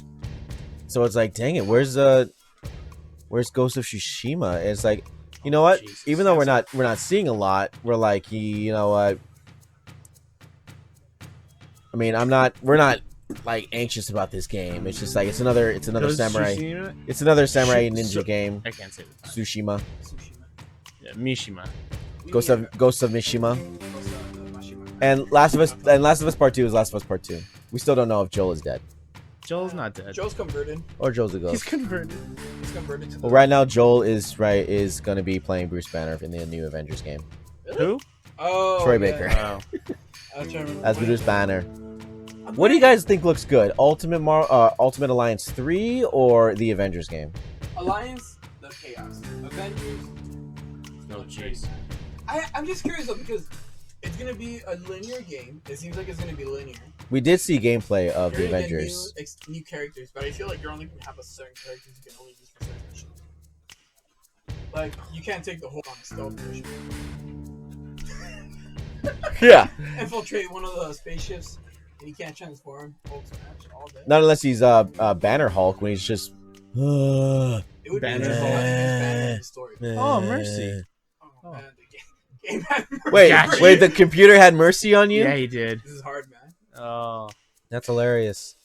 dang it, where's Ghost of Tsushima? It's like, you know what? Jesus. Even though we're not seeing a lot, we're like, you know what? I mean, we're not like anxious about this game. It's just like it's another samurai. Tsushima? It's another samurai ninja game. I can't say that. Tsushima. Yeah, Mishima. Ghost of Mishima. And Last of Us Part 2 is Last of Us Part 2. We still don't know if Joel is dead. Joel's not dead. Joel's converted. Or Joel's a ghost. He's converted. He's converted to. Well, right now Joel is going to be playing Bruce Banner in the new Avengers game. Really? Who? Oh. Troy yeah. Baker. Oh. I was trying to remember As what Bruce it- Banner. What do you guys think looks good? Ultimate Alliance 3 or the Avengers game? Alliance, the Chaos. Avengers. No, jeez. I'm just curious though because it's gonna be a linear game. It seems like it's gonna be linear. We did see gameplay of the You're gonna get Avengers. new characters, but I feel like you're only gonna have a certain characters you can only use for certain missions. Like you can't take the whole on stealth mission. Yeah. Infiltrate one of the spaceships, and you can't transform. Hulk smash all day. Not unless he's Banner Hulk when he's just. It would be Banner interesting Hulk. how you use Banner in the story. Oh, Mercy. Oh, man, the game had mercy. Gotcha. Wait, the computer had mercy on you? Yeah, he did. This is hard, man. Oh. That's hilarious.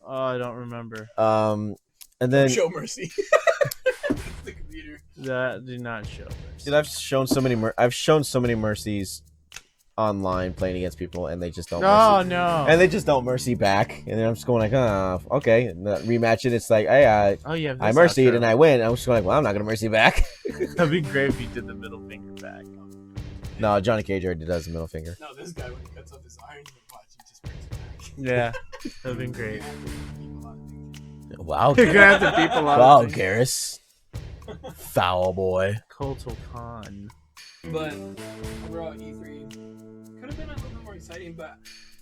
Oh, I don't remember. And then Show mercy. The computer. That did not show. dude, I've shown so many mercies online playing against people, and they just don't. Oh mercy. no. And they just don't mercy back, and then I'm just going like, oh, okay. And rematch it. It's like, hey, Oh yeah. I mercied and I win. I'm just going like, well, I'm not gonna mercy back. That'd be great if you did the middle finger back. No, Johnny Cage already does the middle finger. No, this guy when he cuts off his irons and watch, he just brings it back. Yeah. That'd been great. Wow, You're gonna have to beep a lot. wow, of things. Garrus, foul boy. Kotal Khan. But overall, E3 could have been a little bit more exciting. But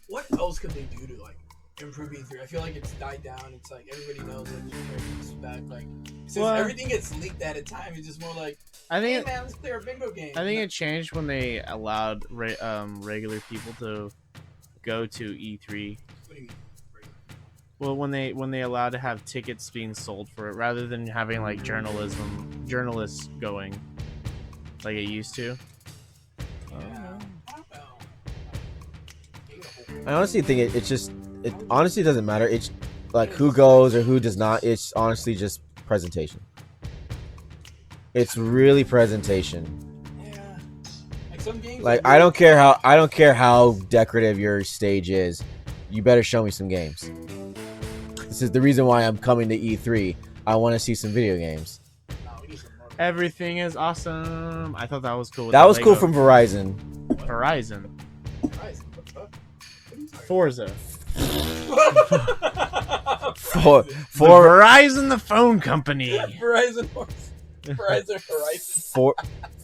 what else could they do to like improve E3? I feel like it's died down. It's like everybody knows like it's back. Like since Well, everything gets leaked at a time, it's just more like, I hey think man, let's play our bingo game. I think it changed when they allowed regular people to go to E3. What do you mean? Well, when they allowed to have tickets being sold for it, rather than having like journalists going, like it used to. Yeah. I don't know. I honestly think it honestly doesn't matter. It's like who goes or who does not. It's honestly just presentation. It's really presentation. Yeah. Like some games. Like are I don't care how decorative your stage is. You better show me some games. This is the reason why I'm coming to E3. I want to see some video games. No, we need some more. Everything is awesome. I thought that was cool. with That the was cool Lego. from Verizon. Horizon. Guys, what the fuck? What are you talking Forza. about? For Verizon, the phone company. Verizon Horizon.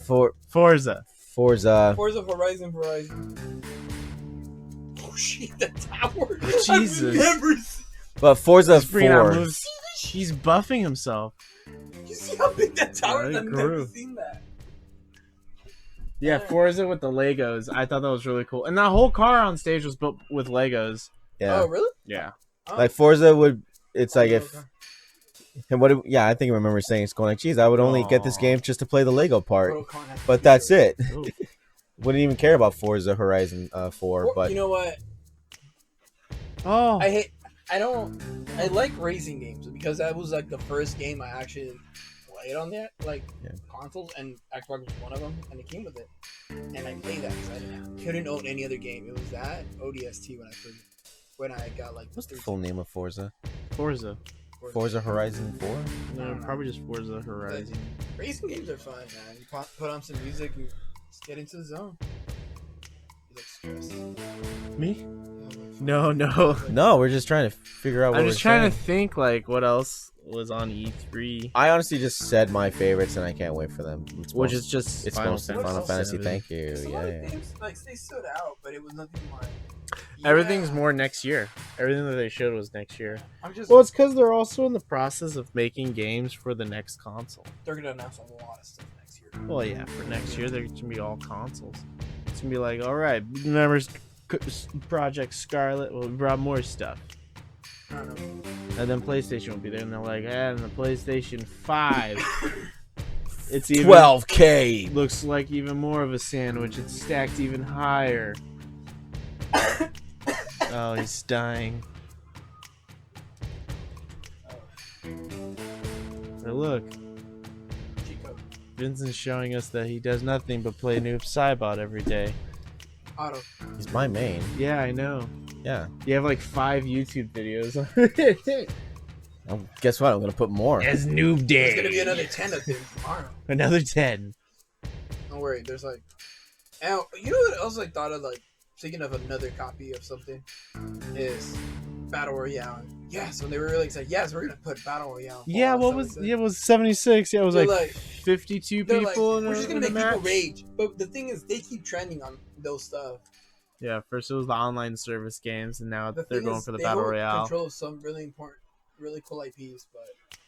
Forza. Forza. Forza Horizon Verizon. Oh shit, the tower. Jesus. I've never seen. But Forza He's bringing out 4. moves. He's buffing himself. You see how big that tower is? Yeah, I've it never grew. seen that. Yeah, Forza with the Legos. I thought that was really cool. And that whole car on stage was built with Legos. Yeah. Oh really? Yeah. Oh. Like Forza would. It's like if. Okay. And yeah, I think I remember saying it's going like, geez, I would only get this Aw. game just to play the Lego part. Protocol has But that's features. it. Ooh. Wouldn't even care about Forza Horizon 4. Or, But you know what? Oh. I like racing games because that was like the first game I actually played on that consoles, and Xbox was one of them, and it came with it. And I played that because I couldn't own any other game. It was that ODST when I first when I got like. What's the full name of Forza? Forza. Forza Horizon 4? No, probably just Forza Horizon. Racing games are fun, man. You put on some music and just get into the zone. You look stressed. Me? No. No, we're just trying to figure out what I'm we're just trying saying. to think like what else was on E3. I honestly just said my favorites and I can't wait for them. Which is just it's Final mostly Fantasy. Final Fantasy. 7. Thank you. Some other Yeah. games, like, they stood out, but it was nothing like. Everything's Yeah. more next year. Everything that they showed was next year. I'm just. Well, it's because they're also in the process of making games for the next console. They're gonna announce a lot of stuff next year. Well, yeah, for next year they're gonna be all consoles. It's gonna be like, all right, remember Project Scarlet? Well, we brought more stuff, I don't know. and then PlayStation will be there, and they're like, and the PlayStation 5, it's even 12K. looks like even more of a sandwich. It's stacked even higher. Oh, he's dying. Hey, look, Chico. Vincent's showing us that he does nothing but play Noob Saibot every day. Auto. He's my main. Yeah, I know. Yeah. You have like 5 YouTube videos. Guess what? I'm gonna put more. As Noob Day. There's gonna be another 10 of him tomorrow. Another 10. Don't worry. There's like. And you know what else I thought of, like, thinking of another copy of something is Battle Royale. Yes, when they were really excited. Yes, we're gonna put Battle Royale. Yeah, what was it was 76. Yeah, it was They're like like- 52 They're people like, in we're a, just gonna in a make people match. rage. But the thing is, they keep trending on those stuff. Yeah, first it was the online service games, and now The they're thing going is, for the they Battle hold Royale. Control some really important, really cool IPs, but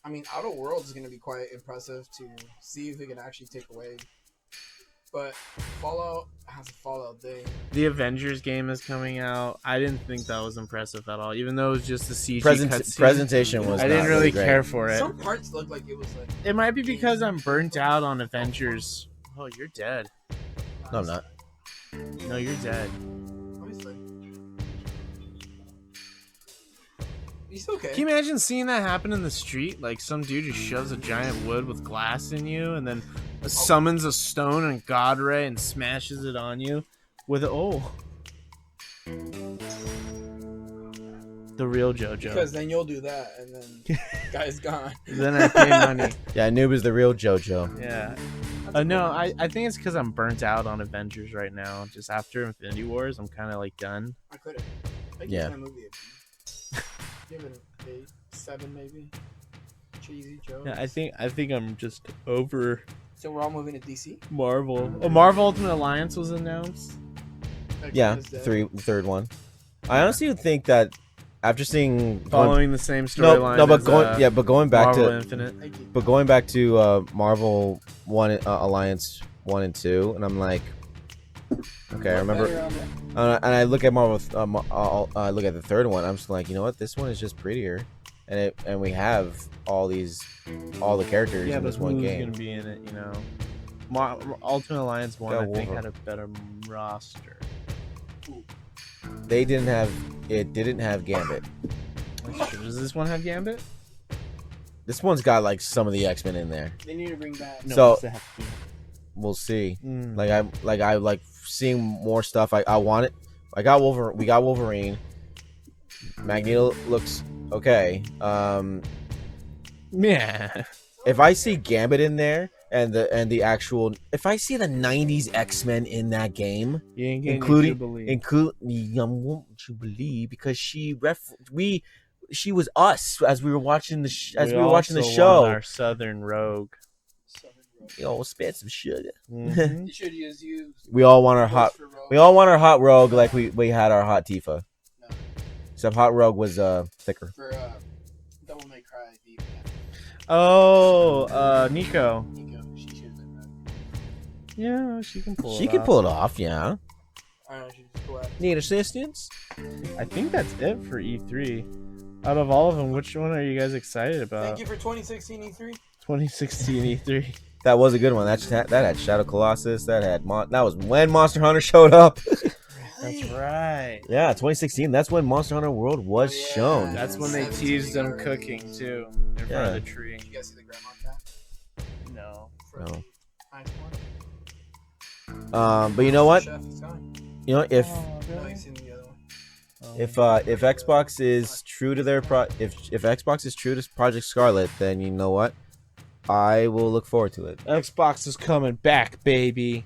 I mean, Outer Worlds is gonna be quite impressive to see if it can actually take away. But Fallout has a Fallout thing. The Avengers game is coming out. I didn't think that was impressive at all, even though it was just a CG cutscene. Presentation was. I didn't not really great. care for it. Some parts look like it was like. It might be because I'm burnt out on Avengers. Oh, you're dead. No, I'm not. No, you're dead. Obviously. He's okay. Can you imagine seeing that happen in the street? Like some dude just shoves a giant wood with glass in you, and then summons a stone and God Ray and smashes it on you with the real JoJo. Because then you'll do that, and then guy's gone. Then I pay money. Yeah, Noob is the real JoJo. Yeah. No, I think it's because I'm burnt out on Avengers right now. Just after Infinity Wars, I'm kind of like done. I couldn't. I give Yeah. that movie a B. Give it an 8, 7 maybe. Cheesy Joe. Yeah, I think I'm just over So we're all moving to DC. Marvel. Oh, Marvel Ultimate Alliance was announced. X-Men Yeah, is dead. the third one. I honestly would think that after seeing Following the same no, storyline. no, but as, going back Marvel to Infinite. Thank you. but going back to Marvel Alliance 1 and 2, and I'm like, okay, I remember. Better on that. And I look at Marvel. I look at the third one. I'm just like, you know what? This one is just prettier, and we have all the characters Yeah, in but this one who's game. gonna be in it? You know, Ultimate Alliance 1 Yeah, I think Wolverine. had a better roster. They didn't have Gambit. That's true. Does this one have Gambit? This one's got like some of the X-Men in there. They need to bring back. No, So- does it have Gambit? We'll see. Mm. I like seeing more stuff. I want it. We got Wolverine. Magneto looks okay. Yeah. If I see Gambit in there and the actual, if I see the '90s X-Men in that game, You ain't getting including Jubilee. won't you believe? Because she was us as we were watching the watching the also show. want our Southern Rogue. Yo, spit some sugar. Mhm. You should use you. We all want our hot. We all want our hot Rogue like we had our hot Tifa. No. Except hot Rogue was thicker. For Devil May Cry deep. Oh, Nico. Nico, she should have been red. Yeah, she can pull. She it can off. pull it off, yeah. I don't know, she just go out. Need assistance? I think that's it for E3. Out of all of them, which one are you guys excited about? Thank you for 2016 E3. 2016 E3. That was a good one. That had Shadow Colossus. That had that was when Monster Hunter showed up. That's right. Yeah, 2016. That's when Monster Hunter World was Oh, yeah. shown. That's when they 17 teased them already. cooking too in front Yeah. of the tree. Did you guys see the grandma cat? No. From No. Ice One? But you know what? Chef is gone. You know if Oh, No, really? you've seen the other one. If Xbox is true to their if Xbox is true to Project Scarlet, then you know what? I will look forward to it. Xbox is coming back, baby.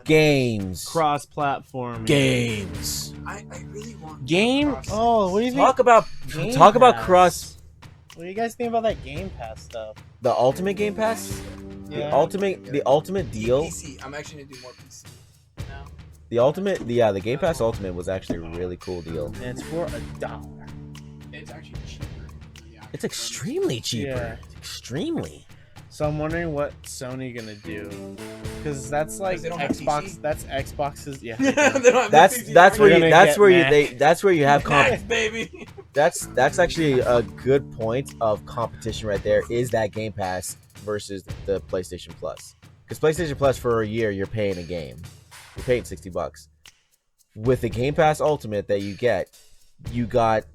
Games. Cross-platform. Games. I really want Game. Oh, what do you think? Talk about Game Pass. cross. What do you guys think about that Game Pass stuff? The Ultimate Game Pass. Yeah. The ultimate deal. PC. I'm actually gonna do more PC now. The Game Pass Ultimate was actually a really cool deal. And it's for $1. It's actually cheaper. than the actual It's extremely cheaper. Yeah. Extremely. So I'm wondering what Sony gonna do, because that's like 'Cause they don't have Xbox. PC. That's Xbox's. Yeah. They don't have That's the PC that's where market. you gonna that's get where you Mac. that's where you have Max, baby. that's actually a good point of competition right there. Is that Game Pass versus the PlayStation Plus? Because PlayStation Plus for a year you're paying a game, you're paying $60. With the Game Pass Ultimate that you get, you got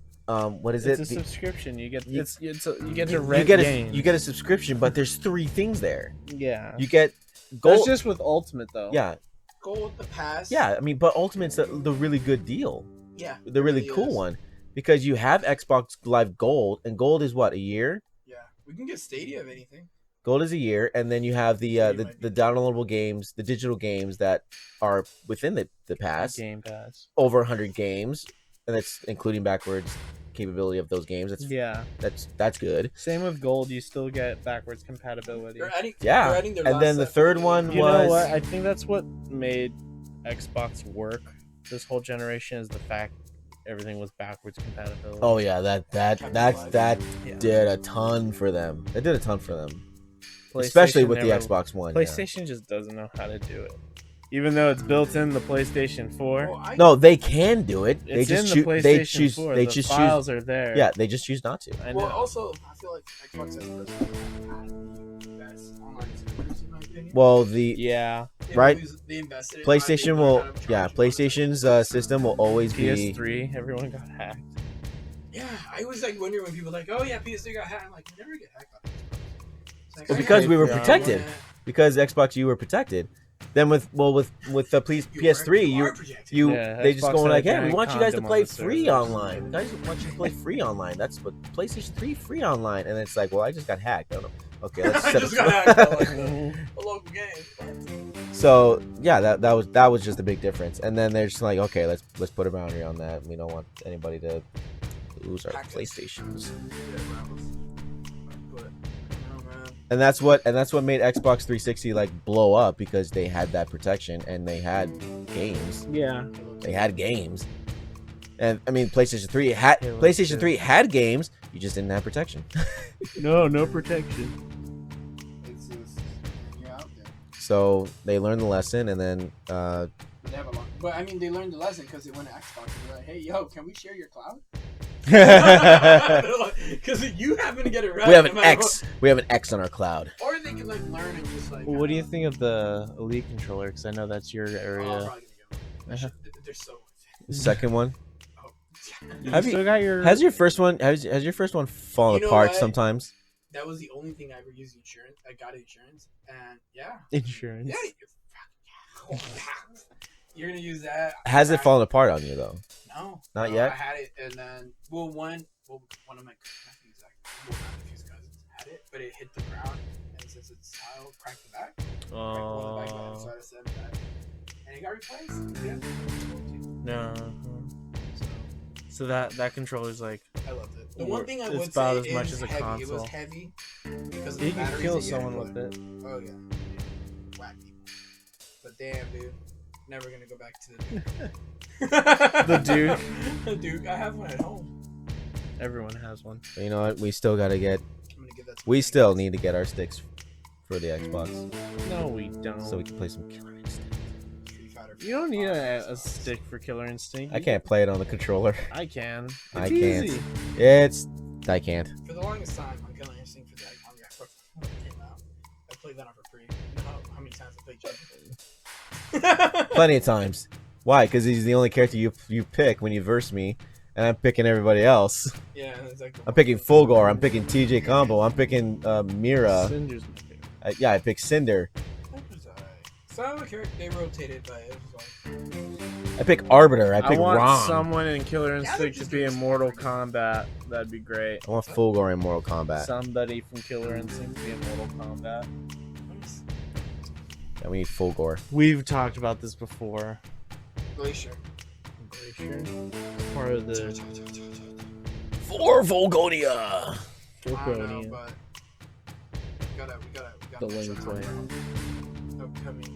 what is It's it? a subscription. You get you- you get to You rent get games. you get a subscription, but there's 3 things there. Yeah. You get That's gold. just with Ultimate though. Yeah, Go with the pass. yeah. I mean, but Ultimate's the really good deal. Yeah. The really really cool is. one, because you have Xbox Live Gold, and Gold is what, a year. Yeah. We can get Stadia if anything. Gold is a year, and then you have the Stadia might the be- downloadable games, the digital games that are within the pass. Game Pass. Over 100 games, and that's including backwards capability of those games. Yeah. That's good. Same with Gold. You still get backwards compatibility. They're adding. Yeah. They're adding their And last then the set third for one You was- know what? I think that's what made Xbox work this whole generation is the fact everything was backwards compatibility. Oh yeah, that Yeah. did a ton for them. It did a ton for them, especially PlayStation with the never- Xbox One. yeah. PlayStation just doesn't know how to do it. Even though it's built in the PlayStation 4. Well, No, they can do it. They It's just in the choose. PlayStation They choose. 4. They the just files are there. choose. Yeah, they just choose not to. I know. Well, also, I feel like Xbox has personally the best online servers in my opinion. Well, the They Yeah. right. always- They invested in PlayStation it, will. they learned how to Yeah, charge you. PlayStation's system will always be. PS3, everyone got hacked. Yeah, I was like wondering when people were like, oh yeah, PS3 got hacked. I'm like, you never get hacked on Xbox. It's like, Well, I because got we were it. protected. Because Xbox, you were protected. Then with the PS3, are protected. you Yeah, they just Xbox going had like, a hey, we giant want you guys to condom on play the free servers. online. We guys want you to play free online. That's what PlayStation 3 free online. And it's like, well, I just got hacked. I don't know. Okay, let's I set just up. got hacked on like a local game. So yeah, that was just a big difference. And then they're just like, okay, let's put a boundary on that. We don't want anybody to lose our Hack us. PlayStations. But, oh man. And that's what made Xbox 360 like blow up, because they had that protection and they had games. Yeah. They had games. And I mean, PlayStation 3 had Halo PlayStation 2. 3 had games. You just didn't have protection. No protection. It's just, you're out there. So they learned the lesson, and then But they have a lot. But I mean, they learned the lesson because they went to Xbox and they're like, hey, yo, can we share your cloud? Because you happen to get it right. we have no an matter X. We have an X on our cloud. what. Or they can like learn and just like. What do you think of the Elite controller? Because I know that's your Oh, I'm area. probably gonna go. Uh-huh. They're so. The second one. Oh. Have you- still got your? Has your first one fallen You know apart what? sometimes? That was the only thing I ever used insurance. I got insurance, and yeah, insurance? yeah. You're gonna use that. Has it I- fallen apart on you though? No, Not no, yet? I had it, and then one of my nephews, one of my nephew's cousins had it, but it hit the ground, and since it's tile, cracked the back. Cracked one of the back items, so I had to send that, and it got replaced. Yeah. No. So So that controller's like I loved it. The one thing I It's would about say as much is as a heavy. It console. was heavy because of you the can batteries kill that you had to someone put. with it. Oh yeah, whack people. But damn, dude, never gonna go back to the Duke. The Duke? The Duke. I have one at home. Everyone has one. But you know what? We still gotta get. I'm gonna give that. To We my still kids. need to get our sticks for the Xbox, No, we don't. so we can play some Killer Instinct. Street Fighter You don't need a V. stick for Killer Instinct. I can't play it on the controller. I can. It's I can't. easy. I can't. For the longest time, on Killer Instinct for the Xbox when it came out, I played that on for free. You know how many times I played Judgment? Plenty of times. Why? Because he's the only character you pick when you verse me, and I'm picking everybody else. Yeah, it's like the I'm picking Fulgor. I'm picking TJ Combo. I'm picking Mira. Cinder's my favorite. Yeah, I picked Cinder. That was alright. Some of the characters they rotated, but it was like. I pick Arbiter. I I pick want Rom. someone in Killer Yeah, Instinct to just be in give me Mortal some- Kombat. That'd be great. I want Fulgor in Mortal Kombat. Somebody from Killer Instinct to be in Mortal Kombat. Yeah, we need Fulgor. We've talked about this before. Glacier. Glacier. Part of the For Volgonia. I don't know, Draconian. but we gotta The make sure Link talk Way. about upcoming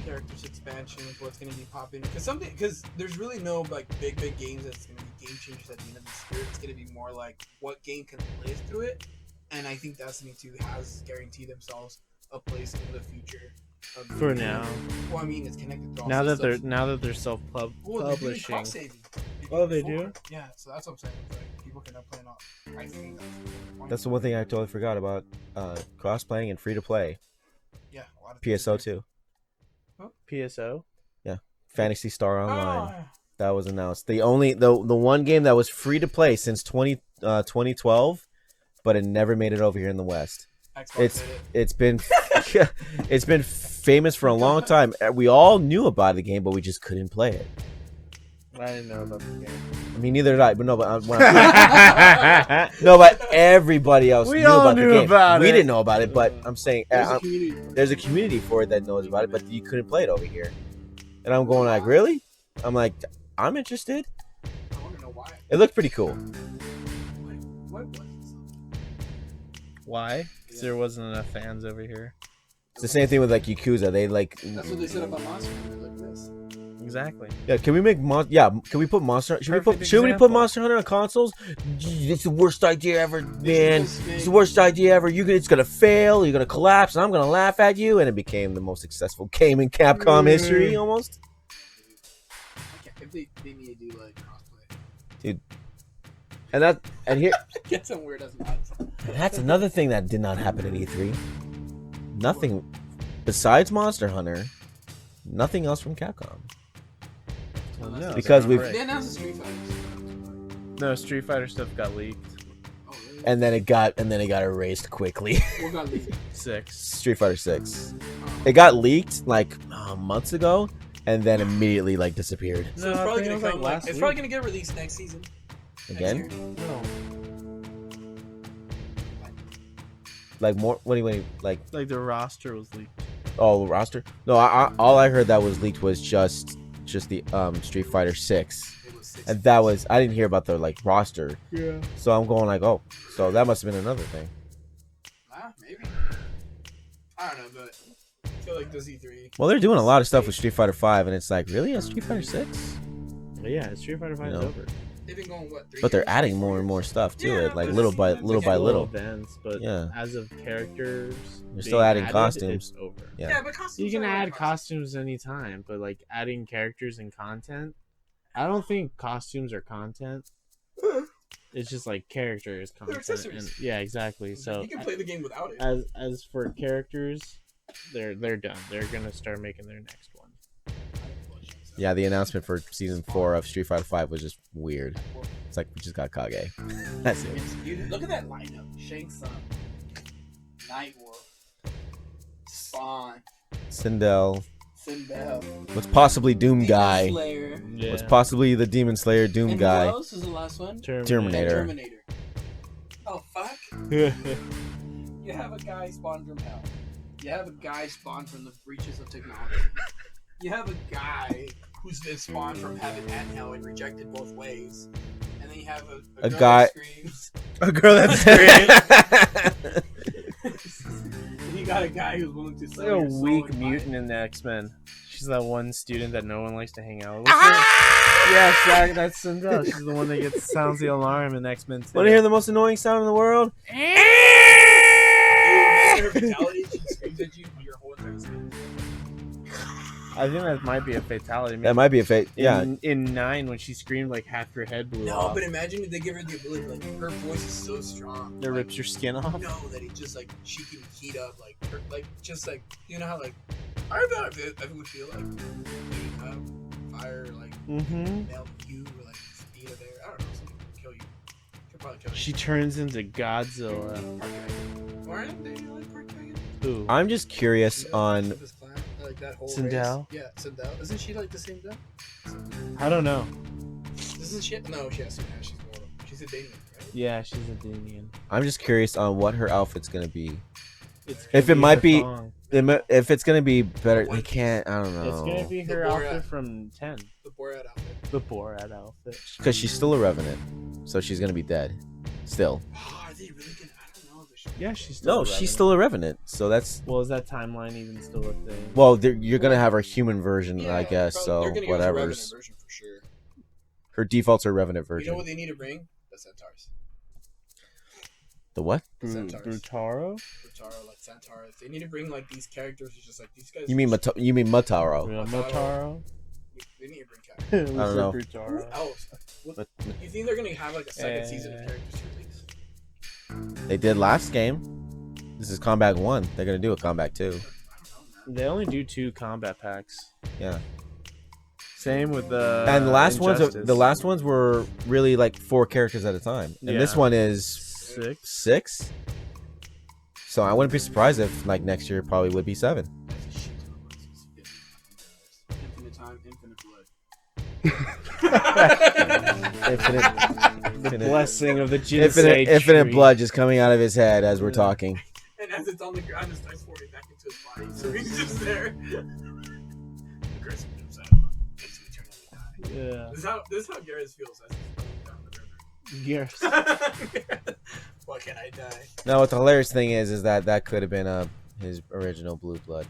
characters expansion with what's gonna be popping. Because there's really no like big games that's gonna be game changers at the end of this year. It's gonna be more like what game can live through it, and I think Destiny 2 has guaranteed themselves a place in the future. Of the For game. now. Well, I mean, it's connected to all Now that systems. they're self Well, they're doing publishing. cross-saving. Oh, they before. do? Yeah, so that's what I'm saying. It's like, people can now play on. I think That's the one thing I totally forgot about. Cross playing and free to play. Yeah, a lot of PSO 2. PSO. Fantasy Star Online. Ah, That was announced. The one game that was free to play since 2012, but it never made it over here in the West. Xbox It's did it. it's been it's been famous for a long time. We all knew about the game, but we just couldn't play it. I didn't know about the game. I mean, neither did I. But no, but no, but everybody else We knew all about knew the game. about We it. didn't know about it, but I'm saying There's a community. there's a community for it that knows about it, but you couldn't play it over here. And I'm going like, really? I'm like, I'm interested. I want to know why. It looked pretty cool. What was this? Why? Because there wasn't enough fans over here. It's the same thing with like Yakuza. They like, That's what they said about Monster Hunter. Like this. Exactly. yeah. Can we make can we put Monster? Should we Perfect put example. Monster Hunter on consoles? It's the worst idea ever, man. Just make- It's the worst idea ever. It's gonna fail. You're gonna collapse, and I'm gonna laugh at you. And it became the most successful game in Capcom history, almost. Okay, if they need to do like crossplay. And here, Get some weird as mods. that's another thing that did not happen at E3. Nothing besides Monster Hunter. Nothing else from Capcom. No, Because they're we've- not They right. announced the Street Fighter. No, Street Fighter stuff got leaked. Oh, really? And then it got erased quickly. What got leaked? 6. Street Fighter 6. Oh. It got leaked like months ago, and then immediately like disappeared So No, it's I probably think it gonna was, like, come. last It's probably week. gonna get released next season. again. Next year. No. Like more. What do you like? Like the roster was leaked. Oh, roster. No, all I heard that was leaked was just the Street Fighter 6, It was 6. and that was I didn't hear about the like roster. Yeah. So I'm going like, oh, so that must have been another thing. Maybe. I don't know, but I feel like this E3. Well, they're doing a lot of stuff with Street Fighter 5, and it's like, really, a Street Fighter 6? But yeah, Street Fighter 5 is No. over. They've been going what? 3 But they're years? adding more and more stuff to Yeah, it, like but little it's- by it's little like by a little. events, but Yeah. as of characters, They're still being adding added, costumes. It's over. Yeah. Yeah, but costumes You can are add like costumes anytime, but like adding characters and content, I don't think costumes are content. It's just like characters content. accessories. And, yeah, exactly. So you can play the game without it. as for characters, they're done. They're gonna start making their next one. Yeah, the announcement for season 4 of Street Fighter 5 was just weird. It's like we just got Kage. That's it. Dude, look at that lineup: Shang Tsung, Nightwolf, Spawn, Sindel. Sinbel, What's possibly Doom guy? Demon Slayer, Yeah. What's possibly the Demon Slayer Doom and guy? who else was the last one? Terminator. Terminator. Oh fuck! You have a guy spawned from hell. You have a guy spawned from the breaches of technology. You have a guy who's been spawned from heaven and hell and rejected both ways. And then you have a girl guy- that screams. A girl that's screaming. And you got a guy who's willing to It's sell like a your soul weak and buy mutant it. in the X-Men. She's that one student that no one likes to hang out with. Yes, that's Sindel. She's the one that sounds the alarm in X-Men 2. Want to hear the most annoying sound in the world? You imagine her fatality, she screams at you when your whole entire scene. I think that might be a fatality. That might be a fate. Yeah. In 9, when she screamed, like half your head blew No, off. but imagine if they give her the ability, like her voice is so strong. It like, rips your skin off. No, that it just like she can heat up like her, like just like you know how like I thought if it would feel like heating up, fire like Mm-hmm. melt you or like speed of air. I don't know, something could kill you. Could probably kill you. She turns into Godzilla. Park wagon. Why aren't they like park wagon? Ooh. I'm just curious on This clan, like like that whole Sindel? race. Yeah, Sindel. Isn't she like the same thing? I don't know. Isn't she? No, she has to. She's mortal. She's a Danian, right? Yeah, she's a Danian. I'm just curious on what her outfit's gonna be. It's If gonna it might her be- thong. If it's gonna be better, they can't. I don't It's gonna know. be The her Borat. outfit from 10. The Borat outfit. The Borat outfit. Because she's still a revenant, so she's gonna be dead. Still. Oh, are they really gonna? I don't know. Yeah, she's still. No, a she's Revenant. still a revenant. So that's Well, is that timeline even still a thing? well. You're gonna have her human version, Yeah, I guess. probably- So they're gonna give us a Revenant whatever's. version for sure. Her defaults are revenant You know version. what they need to bring? The Centaurs. The what? Centaurs. Brutaro? Brutaro, like Centaurs. They need to bring like these characters. Who's just like these guys. You mean Motaro? Real Motaro. Motaro? They need to bring characters. I don't know. Who Brutaro. else? But You think they're gonna have like a second season of characters to release? they did last game. This is Combat 1. They're gonna do a Combat 2. I don't know, man. They only do 2 combat packs. Yeah. Same with the. And the last Injustice. ones were really like 4 characters at a time. And this Yeah. one is 6. 6. So I wouldn't be surprised if like next year probably would be 7. That's a shit ton of bucks. It's infinite time, infinite blood. Infinite Blessing of the Jinsei infinite tree. blood just coming out of his head as we're talking. And as it's on the ground, it starts forming back into his body. So he's just there. The curse of Doom Sidewalk makes me eternally die. Yeah. This is how Garrus feels as he's going down the Gears. river. Why can't I die? Now, what the hilarious thing is that could have been his original blue blood.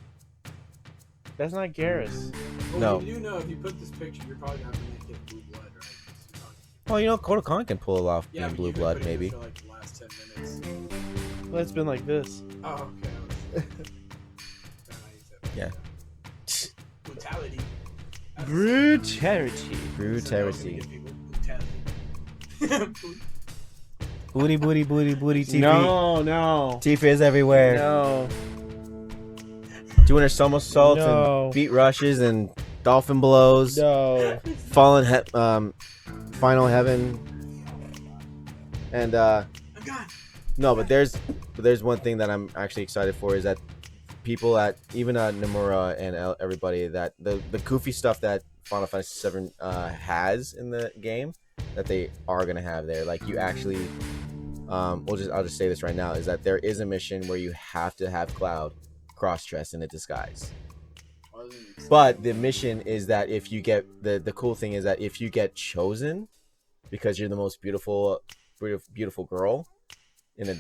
That's not Garrus. Well, No. You do know if you put this picture, you're probably gonna have to make it blue blood, right? Well, you know, Kotal Khan can pull it off Yeah, being but blue you could blood, put it in maybe. For like the last 10 minutes. Well, it's been like this. Oh, okay. Yeah. Brutality. Brutality. Brutality. Brutality. Booty, booty, booty, booty. Tifa. No. Tifa is everywhere. No. Doing her somersaults No. and beat rushes and dolphin blows. No. Final heaven. And Oh, God. no, but there's one thing that I'm actually excited for is that people at even Nomura and everybody that the goofy stuff that Final Fantasy VII has in the game that they are gonna have there. Like you actually, I'll just say this right now is that there is a mission where you have to have Cloud cross-dress in a disguise. But the mission is that if you get the cool thing is that if you get chosen because you're the most beautiful girl in a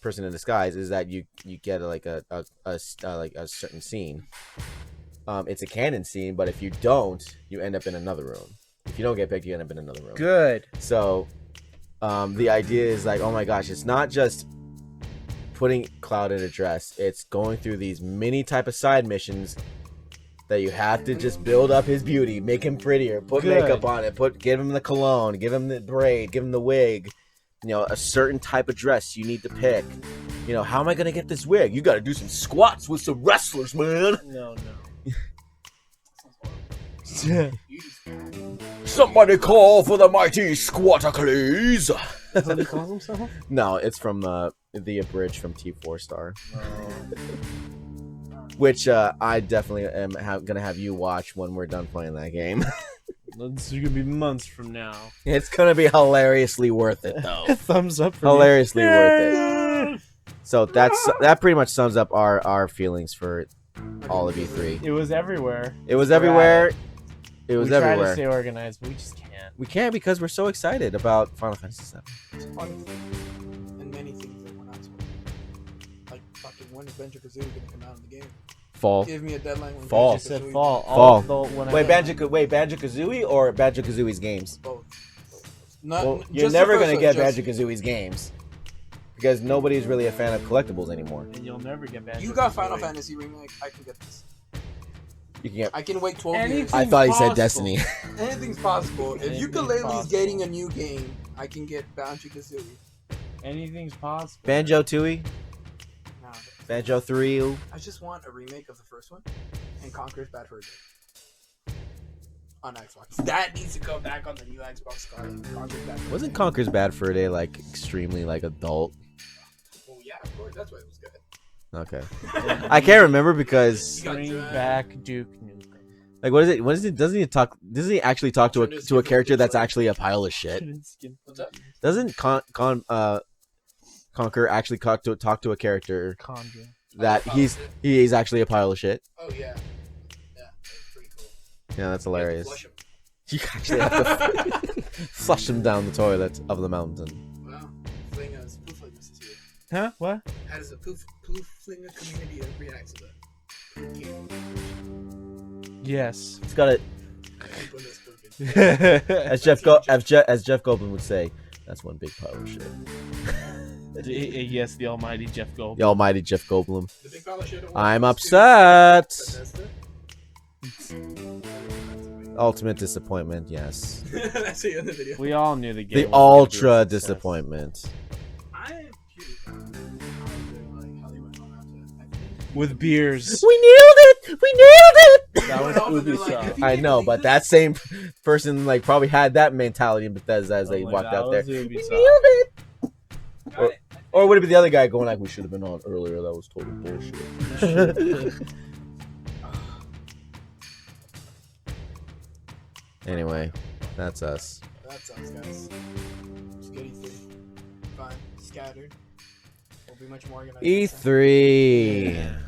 person in disguise is that you get like a certain scene. It's a canon scene, but if you don't, you end up in another room. If you don't get picked, you end up in another room. Good. So the idea is like, oh my gosh, it's not just putting Cloud in a dress, it's going through these mini type of side missions that you have to just build up his beauty, make him prettier, put Good. makeup on it, give him the cologne, give him the braid, give him the wig, you know, a certain type of dress you need to pick. You know, how am I gonna get this wig? You gotta do some squats with some wrestlers, man. No. Somebody call for the mighty Squattercles. That's what he calls himself? No, it's from the abridged from T4 Star. Which I definitely am gonna have you watch when we're done playing that game. It's gonna be months from now. It's gonna be hilariously worth it, though. Thumbs up for Hilariously worth it. So that pretty much sums up our feelings for all of you three. It was everywhere. It was everywhere. It was we try to everywhere. stay organized, but we just can't. We can't because we're so excited about Final Fantasy VII. It's fun and many things that we're not supposed to. Like fucking when is Banjo-Kazooie gonna come out in the game? Fall. Give me a deadline when Fall. I said Banjo-Kazooie- fall. Fall. When Wait, Banjo-Kazooie or Banjo-Kazooie's games? Both. Not, Well, just you're the never first gonna one, get just- Banjo-Kazooie's games because nobody's really a fan of collectibles anymore. And you'll never get back. You got Final Fantasy remake. I can get this. You can get. I can wait 12 years. Anything- I thought he said possible. Destiny. Anything's possible. If Anything's Yooka-Laylee's possible. getting a new game, I can get Banjo-Kazooie. Anything's possible. Banjo-Tooie, Nah, Banjo 3. I just want a remake of the first one and Conker's Bad Fur Day on Xbox. That needs to come back on the new Xbox card. Conker's Bad Fur Wasn't Day. Conker's Bad Fur Day like extremely like adult? Well, yeah, of course. That's why it was good. Okay. I can't remember because Bring back Duke Nukem. like what is it? What is it? Doesn't he actually talk to a character that's actually a pile of shit? What's up? Doesn't Conquer actually talk to a character Conjure. that he's actually a pile of shit? Oh yeah, that's pretty cool. Yeah, that's You have to hilarious. flush 'em. You actually have to flush him down the toilet of the mountain. Wow, Flinga's Poof Flinga's here. Huh? What? How does the Poof Flinga community react to that? Yes. It's got it. Keep on this cooking. As Jeff Goldblum would say, that's one big pile of shit. Yes, the almighty Jeff Goldblum. The almighty Jeff Goldblum. The big pile of shit. I'm upset. Bethesda? Ultimate disappointment, yes. That's the end of the video. We all knew the game. The wasn't gonna be a ultra success. I disappointment. am curious about how they went on after that. With beers. We nailed it! We nailed it! That was Ubisoft. I know, but that same person like probably had that mentality in Bethesda as they Oh my walked God, out there. that was We Ubisoft. nailed it! Got it. Or would it be the other guy going like, we should have been on earlier? That was total bullshit. Anyway, that's us. That's us, guys. Just good E3. Fun. Scattered. We'll be much more organized. next time. E3.